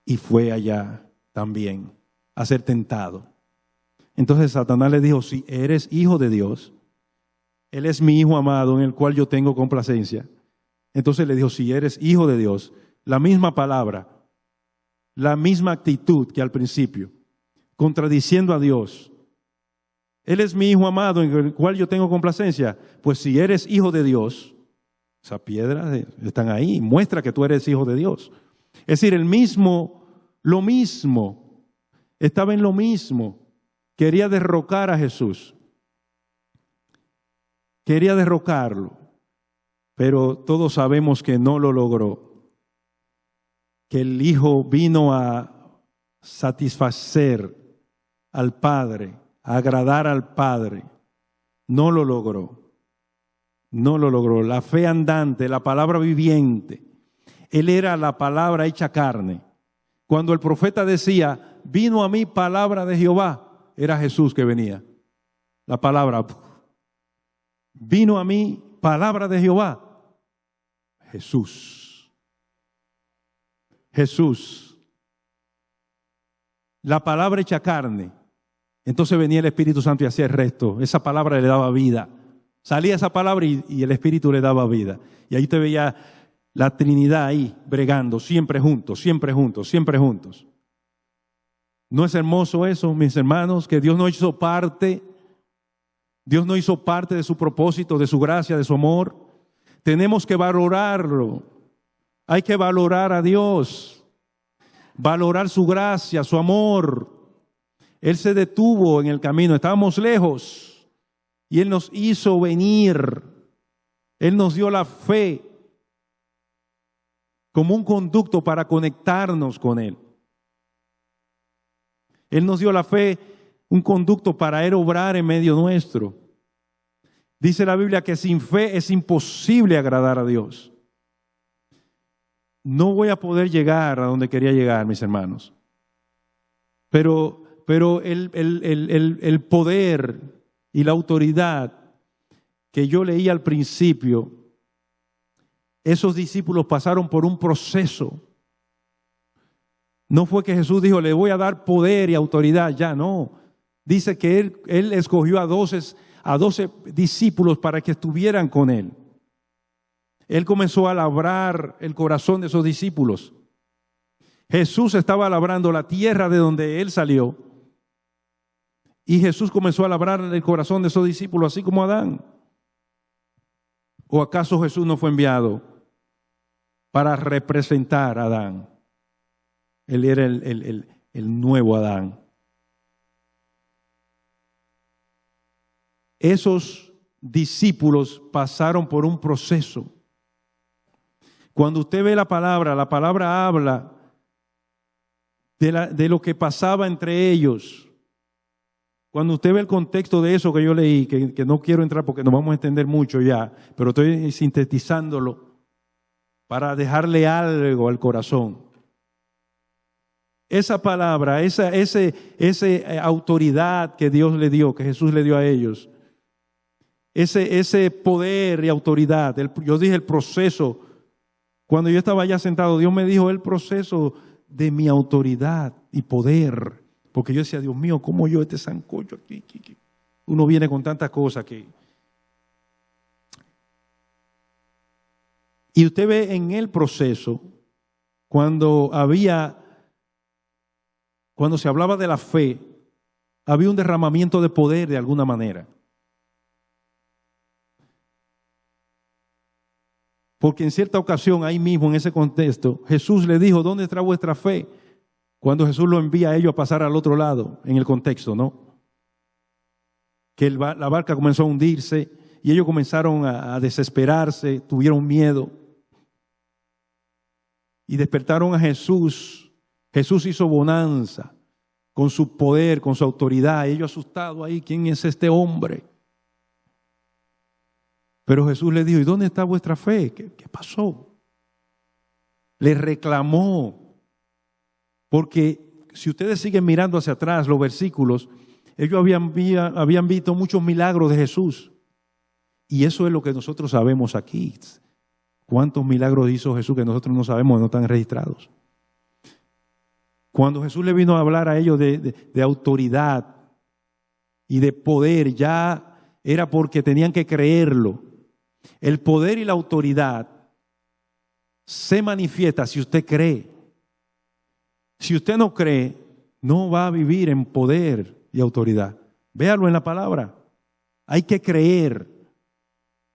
Y fue allá también a ser tentado. Entonces Satanás le dijo, si eres hijo de Dios, Él es mi Hijo amado en el cual yo tengo complacencia. Entonces le dijo, si eres hijo de Dios, la misma palabra, la misma actitud que al principio, contradiciendo a Dios. Él es mi Hijo amado en el cual yo tengo complacencia. Pues si eres hijo de Dios, esas piedras están ahí, muestra que tú eres hijo de Dios. Es decir, lo mismo, estaba en lo mismo. Quería derrocar a Jesús. Quería derrocarlo. Pero todos sabemos que no lo logró. Que el Hijo vino a satisfacer al Padre, a agradar al Padre. No lo logró. No lo logró. La fe andante, la palabra viviente. Él era la palabra hecha carne. Cuando el profeta decía, vino a mí palabra de Jehová, era Jesús que venía. La palabra. Vino a mí palabra de Jehová. Jesús. Jesús. La palabra hecha carne. Entonces venía el Espíritu Santo y hacía el resto. Esa palabra le daba vida. Salía esa palabra y el Espíritu le daba vida. Y ahí te veía la Trinidad ahí bregando, siempre juntos, siempre juntos, siempre juntos. ¿No es hermoso eso, mis hermanos? Que Dios no hizo parte de su propósito, de su gracia, de su amor. Tenemos que valorarlo. Hay que valorar a Dios, valorar su gracia, su amor. Él se detuvo en el camino, estábamos lejos y Él nos hizo venir. Él nos dio la fe como un conducto para conectarnos con Él. Él nos dio la fe, un conducto para Él obrar en medio nuestro. Dice la Biblia que sin fe es imposible agradar a Dios. No voy a poder llegar a donde quería llegar, mis hermanos. Pero el poder y la autoridad que yo leí al principio, esos discípulos pasaron por un proceso. No fue que Jesús dijo, le voy a dar poder y autoridad, ya no. Dice que Él escogió a 12 discípulos para que estuvieran con Él. Él comenzó a labrar el corazón de esos discípulos. Jesús estaba labrando la tierra de donde Él salió. Y Jesús comenzó a labrar el corazón de esos discípulos, así como Adán. ¿O acaso Jesús no fue enviado para representar a Adán? Él era el nuevo Adán. Esos discípulos pasaron por un proceso. Cuando usted ve la palabra habla de lo que pasaba entre ellos. Cuando usted ve el contexto de eso que yo leí, que no quiero entrar porque nos vamos a entender mucho ya, pero estoy sintetizándolo para dejarle algo al corazón. esa palabra, esa autoridad que Dios le dio, que Jesús le dio a ellos, ese poder y autoridad, yo dije el proceso, cuando yo estaba allá sentado, Dios me dijo el proceso de mi autoridad y poder, porque yo decía, Dios mío, ¿cómo yo este sancocho aquí? Uno viene con tantas cosas que... Y usted ve en el proceso, cuando se hablaba de la fe, había un derramamiento de poder de alguna manera. Porque en cierta ocasión, ahí mismo, en ese contexto, Jesús le dijo, ¿dónde está vuestra fe? Cuando Jesús lo envía a ellos a pasar al otro lado, en el contexto, ¿no? Que la barca comenzó a hundirse y ellos comenzaron a desesperarse, tuvieron miedo. Y despertaron a Jesús. Jesús hizo bonanza con su poder, con su autoridad. Ellos asustados ahí, ¿quién es este hombre? Pero Jesús les dijo, ¿y dónde está vuestra fe? ¿Qué pasó? Les reclamó. Porque si ustedes siguen mirando hacia atrás los versículos, ellos habían visto muchos milagros de Jesús. Y eso es lo que nosotros sabemos aquí. ¿Cuántos milagros hizo Jesús que nosotros no sabemos, no están registrados? Cuando Jesús le vino a hablar a ellos de autoridad y de poder, ya era porque tenían que creerlo. El poder y la autoridad se manifiesta si usted cree. Si usted no cree, no va a vivir en poder y autoridad. Véalo en la palabra. Hay que creer.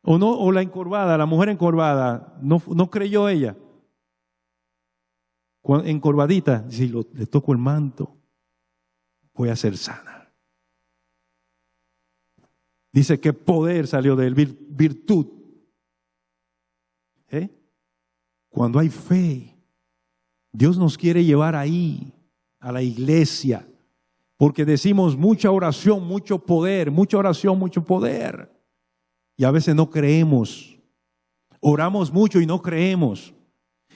O no, o la encorvada, la mujer encorvada, no creyó ella. Encorvadita, si le toco el manto, voy a ser sana. Dice que poder salió de él, virtud. Cuando hay fe, Dios nos quiere llevar ahí, a la iglesia, porque decimos mucha oración, mucho poder, mucha oración, mucho poder. Y a veces no creemos. Oramos mucho y no creemos.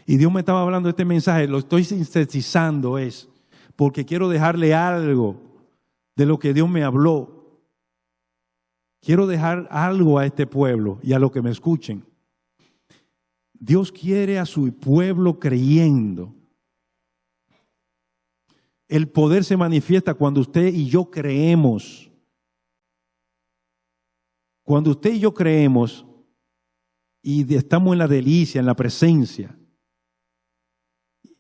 Y Dios me estaba hablando de este mensaje, lo estoy sintetizando porque quiero dejarle algo de lo que Dios me habló. Quiero dejar algo a este pueblo y a los que me escuchen. Dios quiere a su pueblo creyendo. El poder se manifiesta cuando usted y yo creemos. Cuando usted y yo creemos y estamos en la delicia, en la presencia,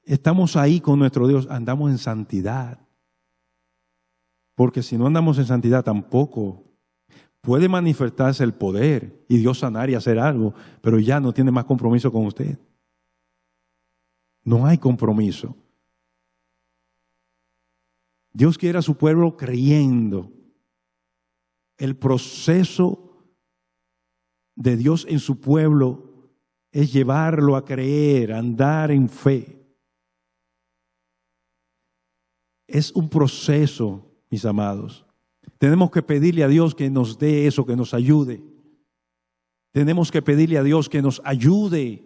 estamos ahí con nuestro Dios, andamos en santidad. Porque si no andamos en santidad tampoco puede manifestarse el poder y Dios sanar y hacer algo, pero ya no tiene más compromiso con usted. No hay compromiso. Dios quiere a su pueblo creyendo. El proceso de Dios en su pueblo es llevarlo a creer, a andar en fe. Es un proceso, mis amados. Tenemos que pedirle a Dios que nos dé eso, que nos ayude. Tenemos que pedirle a Dios que nos ayude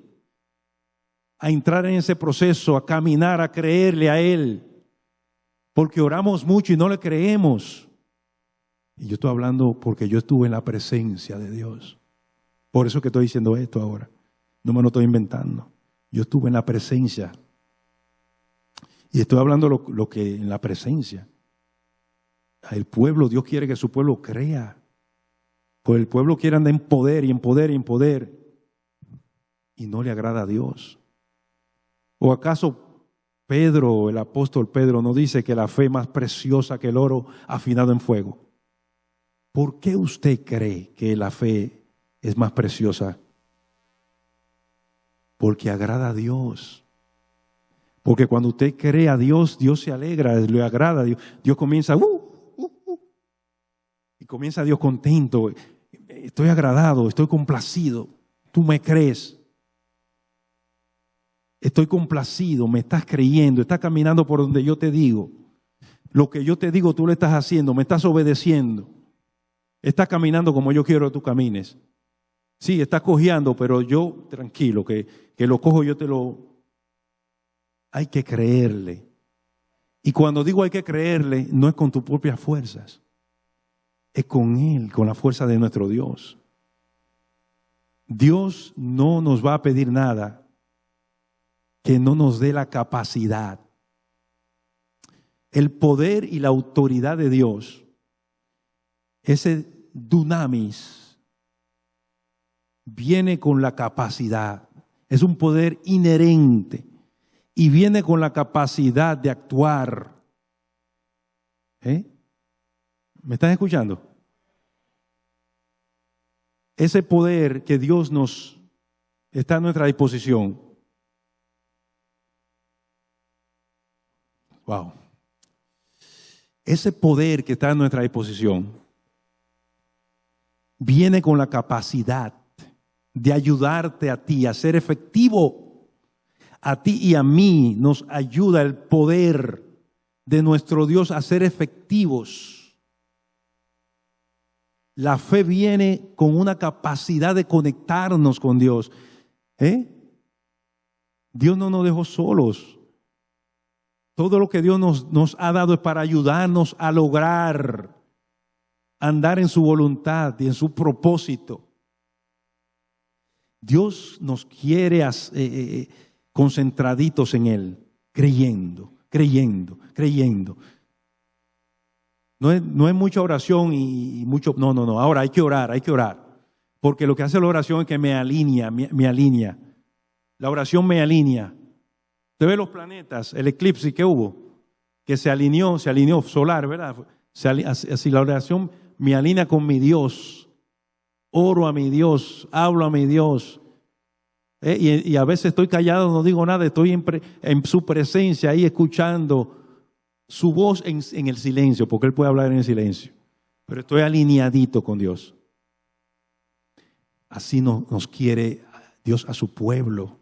a entrar en ese proceso, a caminar, a creerle a Él. Porque oramos mucho y no le creemos. Y yo estoy hablando porque yo estuve en la presencia de Dios. Por eso que estoy diciendo esto ahora. No me lo estoy inventando. Yo estuve en la presencia. Y estoy hablando lo que en la presencia. El pueblo, Dios quiere que su pueblo crea. Pues el pueblo quiere andar en poder y en poder y en poder. Y no le agrada a Dios. ¿O acaso Pedro, el apóstol Pedro, no dice que la fe es más preciosa que el oro afinado en fuego? ¿Por qué usted cree que la fe es más preciosa? Porque agrada a Dios. Porque cuando usted cree a Dios, Dios se alegra, le agrada a Dios. Dios comienza, y comienza Dios contento. Estoy agradado, estoy complacido. Tú me crees. Estoy complacido, me estás creyendo, estás caminando por donde yo te digo. Lo que yo te digo tú lo estás haciendo, me estás obedeciendo. Estás caminando como yo quiero que tú camines. Sí, estás cojeando, pero yo, tranquilo, que lo cojo yo te lo... Hay que creerle. Y cuando digo hay que creerle, no es con tus propias fuerzas, es con Él, con la fuerza de nuestro Dios. Dios no nos va a pedir nada que no nos dé la capacidad. El poder y la autoridad de Dios, ese dunamis, viene con la capacidad. Es un poder inherente y viene con la capacidad de actuar. ¿Me están escuchando? Ese poder que Dios nos está a nuestra disposición. Wow. Ese poder que está a nuestra disposición viene con la capacidad de ayudarte a ti a ser efectivo. A ti y a mí nos ayuda el poder de nuestro Dios a ser efectivos. La fe viene con una capacidad de conectarnos con Dios. Dios no nos dejó solos. Todo lo que Dios nos ha dado es para ayudarnos a lograr andar en su voluntad y en su propósito. Dios nos quiere concentraditos en Él, creyendo. No es mucha oración y mucho, no. Ahora hay que orar. Porque lo que hace la oración es que me alinea. La oración me alinea. Usted ve los planetas, el eclipse que hubo, que se alineó solar, ¿verdad? Así la oración me alinea con mi Dios. Oro a mi Dios, hablo a mi Dios. Y a veces estoy callado, no digo nada, estoy en su presencia, ahí escuchando su voz en el silencio, porque Él puede hablar en el silencio. Pero estoy alineadito con Dios. Así nos quiere Dios a su pueblo,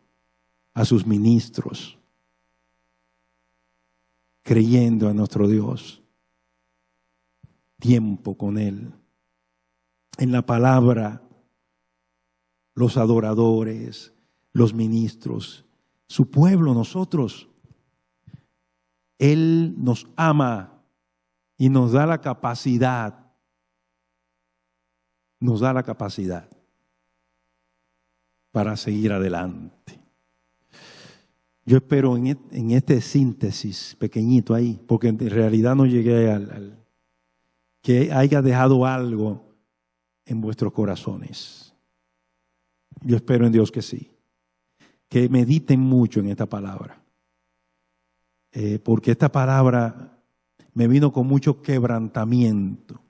a sus ministros, creyendo a nuestro Dios. Tiempo con Él. En la palabra, los adoradores, los ministros, su pueblo, nosotros. Él nos ama y nos da la capacidad. Nos da la capacidad para seguir adelante. Yo espero en este síntesis pequeñito ahí, porque en realidad no llegué al que haya dejado algo en vuestros corazones. Yo espero en Dios que sí. Que mediten mucho en esta palabra. Porque esta palabra me vino con mucho quebrantamiento.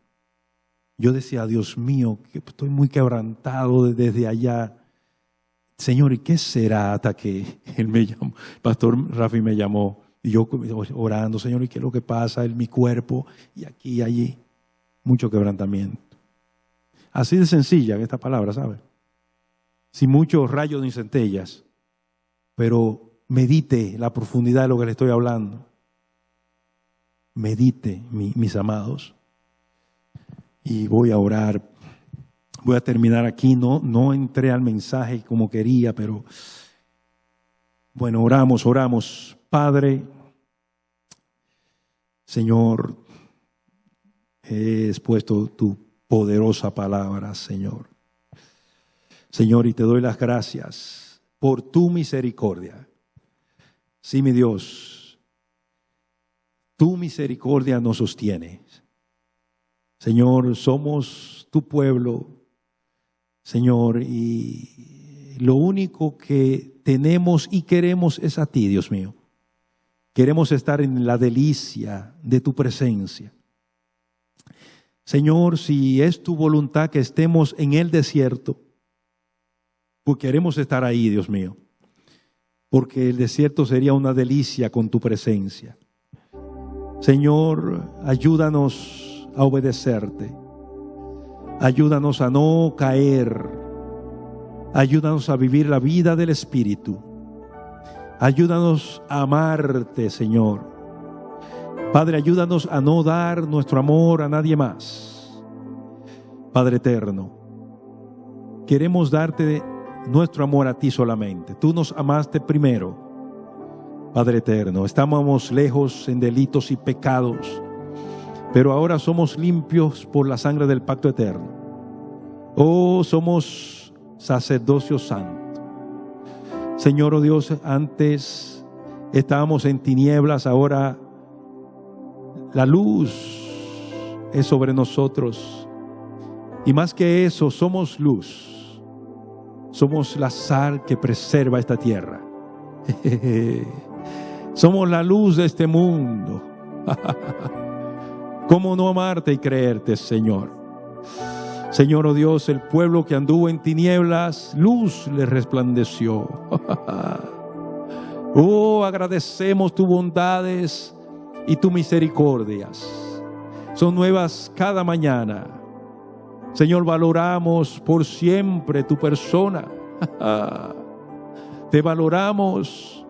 Yo decía, Dios mío, que estoy muy quebrantado desde allá. Señor, ¿y qué será? Hasta que él me llamó, el pastor Rafi me llamó y yo orando, Señor, ¿y qué es lo que pasa en mi cuerpo? Y aquí y allí, mucho quebrantamiento. Así de sencilla esta palabra, ¿sabe? Sin muchos rayos ni centellas, pero medite la profundidad de lo que le estoy hablando. Medite, mis amados. Y voy a orar. Voy a terminar aquí. No entré al mensaje como quería, pero bueno, oramos. Padre, Señor, he expuesto tu poderosa palabra, Señor. Señor, y te doy las gracias por tu misericordia. Sí, mi Dios, tu misericordia nos sostiene. Señor, somos tu pueblo, Señor, y lo único que tenemos y queremos es a ti, Dios mío. Queremos estar en la delicia de tu presencia. Señor, si es tu voluntad que estemos en el desierto, pues queremos estar ahí, Dios mío, porque el desierto sería una delicia con tu presencia. Señor, ayúdanos a obedecerte. Ayúdanos a no caer. Ayúdanos a vivir la vida del Espíritu. Ayúdanos a amarte, Señor. Padre, ayúdanos a no dar nuestro amor a nadie más. Padre eterno, queremos darte nuestro amor a ti solamente. Tú nos amaste primero. Padre eterno, estábamos lejos en delitos y pecados, pero ahora somos limpios por la sangre del pacto eterno. Oh, somos sacerdocio santo. Señor, oh Dios, antes estábamos en tinieblas, ahora la luz es sobre nosotros. Y más que eso, somos luz. Somos la sal que preserva esta tierra. Somos la luz de este mundo. ¿Cómo no amarte y creerte, Señor? Señor, oh Dios, el pueblo que anduvo en tinieblas, luz le resplandeció. Oh, agradecemos tus bondades y tus misericordias. Son nuevas cada mañana. Señor, valoramos por siempre tu persona. Te valoramos,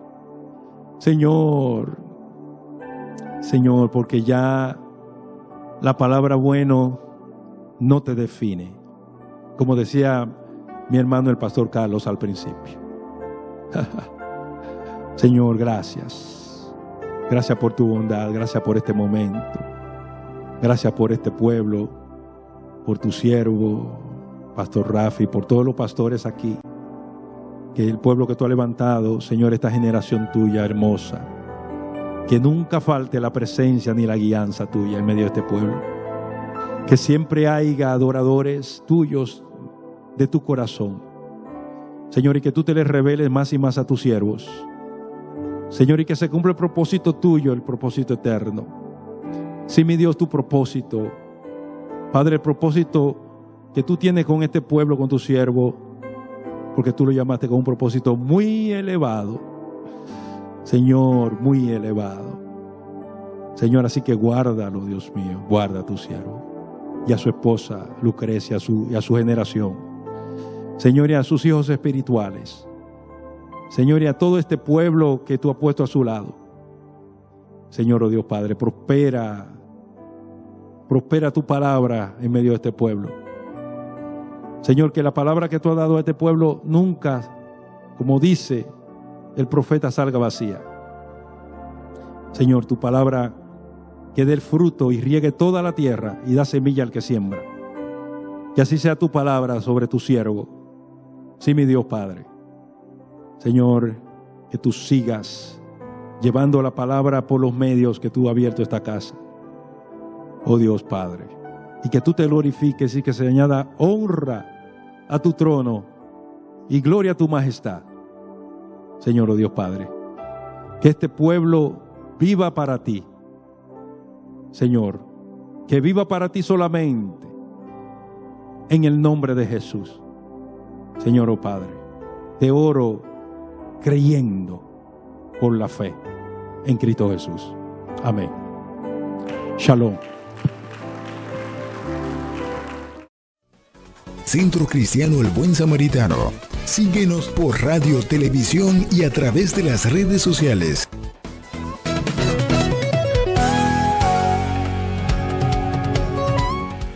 Señor, porque ya la palabra bueno no te define. Como decía mi hermano el pastor Carlos al principio. Señor, gracias. Gracias por tu bondad, gracias por este momento. Gracias por este pueblo, por tu siervo, Pastor Rafi, por todos los pastores aquí. Que el pueblo que tú has levantado, Señor, esta generación tuya hermosa, que nunca falte la presencia ni la guianza tuya en medio de este pueblo. Que siempre haya adoradores tuyos de tu corazón. Señor, y que tú te les reveles más y más a tus siervos. Señor, y que se cumpla el propósito tuyo, el propósito eterno. Sí, mi Dios, tu propósito. Padre, el propósito que tú tienes con este pueblo, con tu siervo, porque tú lo llamaste con un propósito muy elevado. Señor, muy elevado. Señor, así que guárdalo, Dios mío, guarda a tu siervo y a su esposa Lucrecia y a su generación. Señor, y a sus hijos espirituales. Señor, y a todo este pueblo que tú has puesto a su lado. Señor, oh Dios Padre, prospera tu palabra en medio de este pueblo. Señor, que la palabra que tú has dado a este pueblo nunca, como dice el profeta, salga vacía. Señor, tu palabra que dé el fruto y riegue toda la tierra y da semilla al que siembra. Que así sea tu palabra sobre tu siervo. Sí, mi Dios Padre. Señor, que tú sigas llevando la palabra por los medios que tú has abierto esta casa. Oh Dios Padre. Y que tú te glorifiques y que se añada honra a tu trono y gloria a tu majestad. Señor, oh Dios Padre. Que este pueblo viva para ti. Señor, que viva para ti solamente. En el nombre de Jesús. Señor, oh Padre. Te oro creyendo por la fe en Cristo Jesús. Amén. Shalom. Centro Cristiano El Buen Samaritano. Síguenos por radio, televisión y a través de las redes sociales.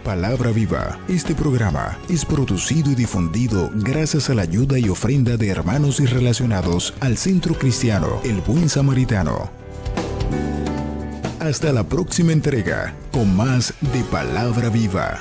Palabra Viva. Este programa es producido y difundido gracias a la ayuda y ofrenda de hermanos y relacionados al Centro Cristiano El Buen Samaritano. Hasta la próxima entrega con más de Palabra Viva.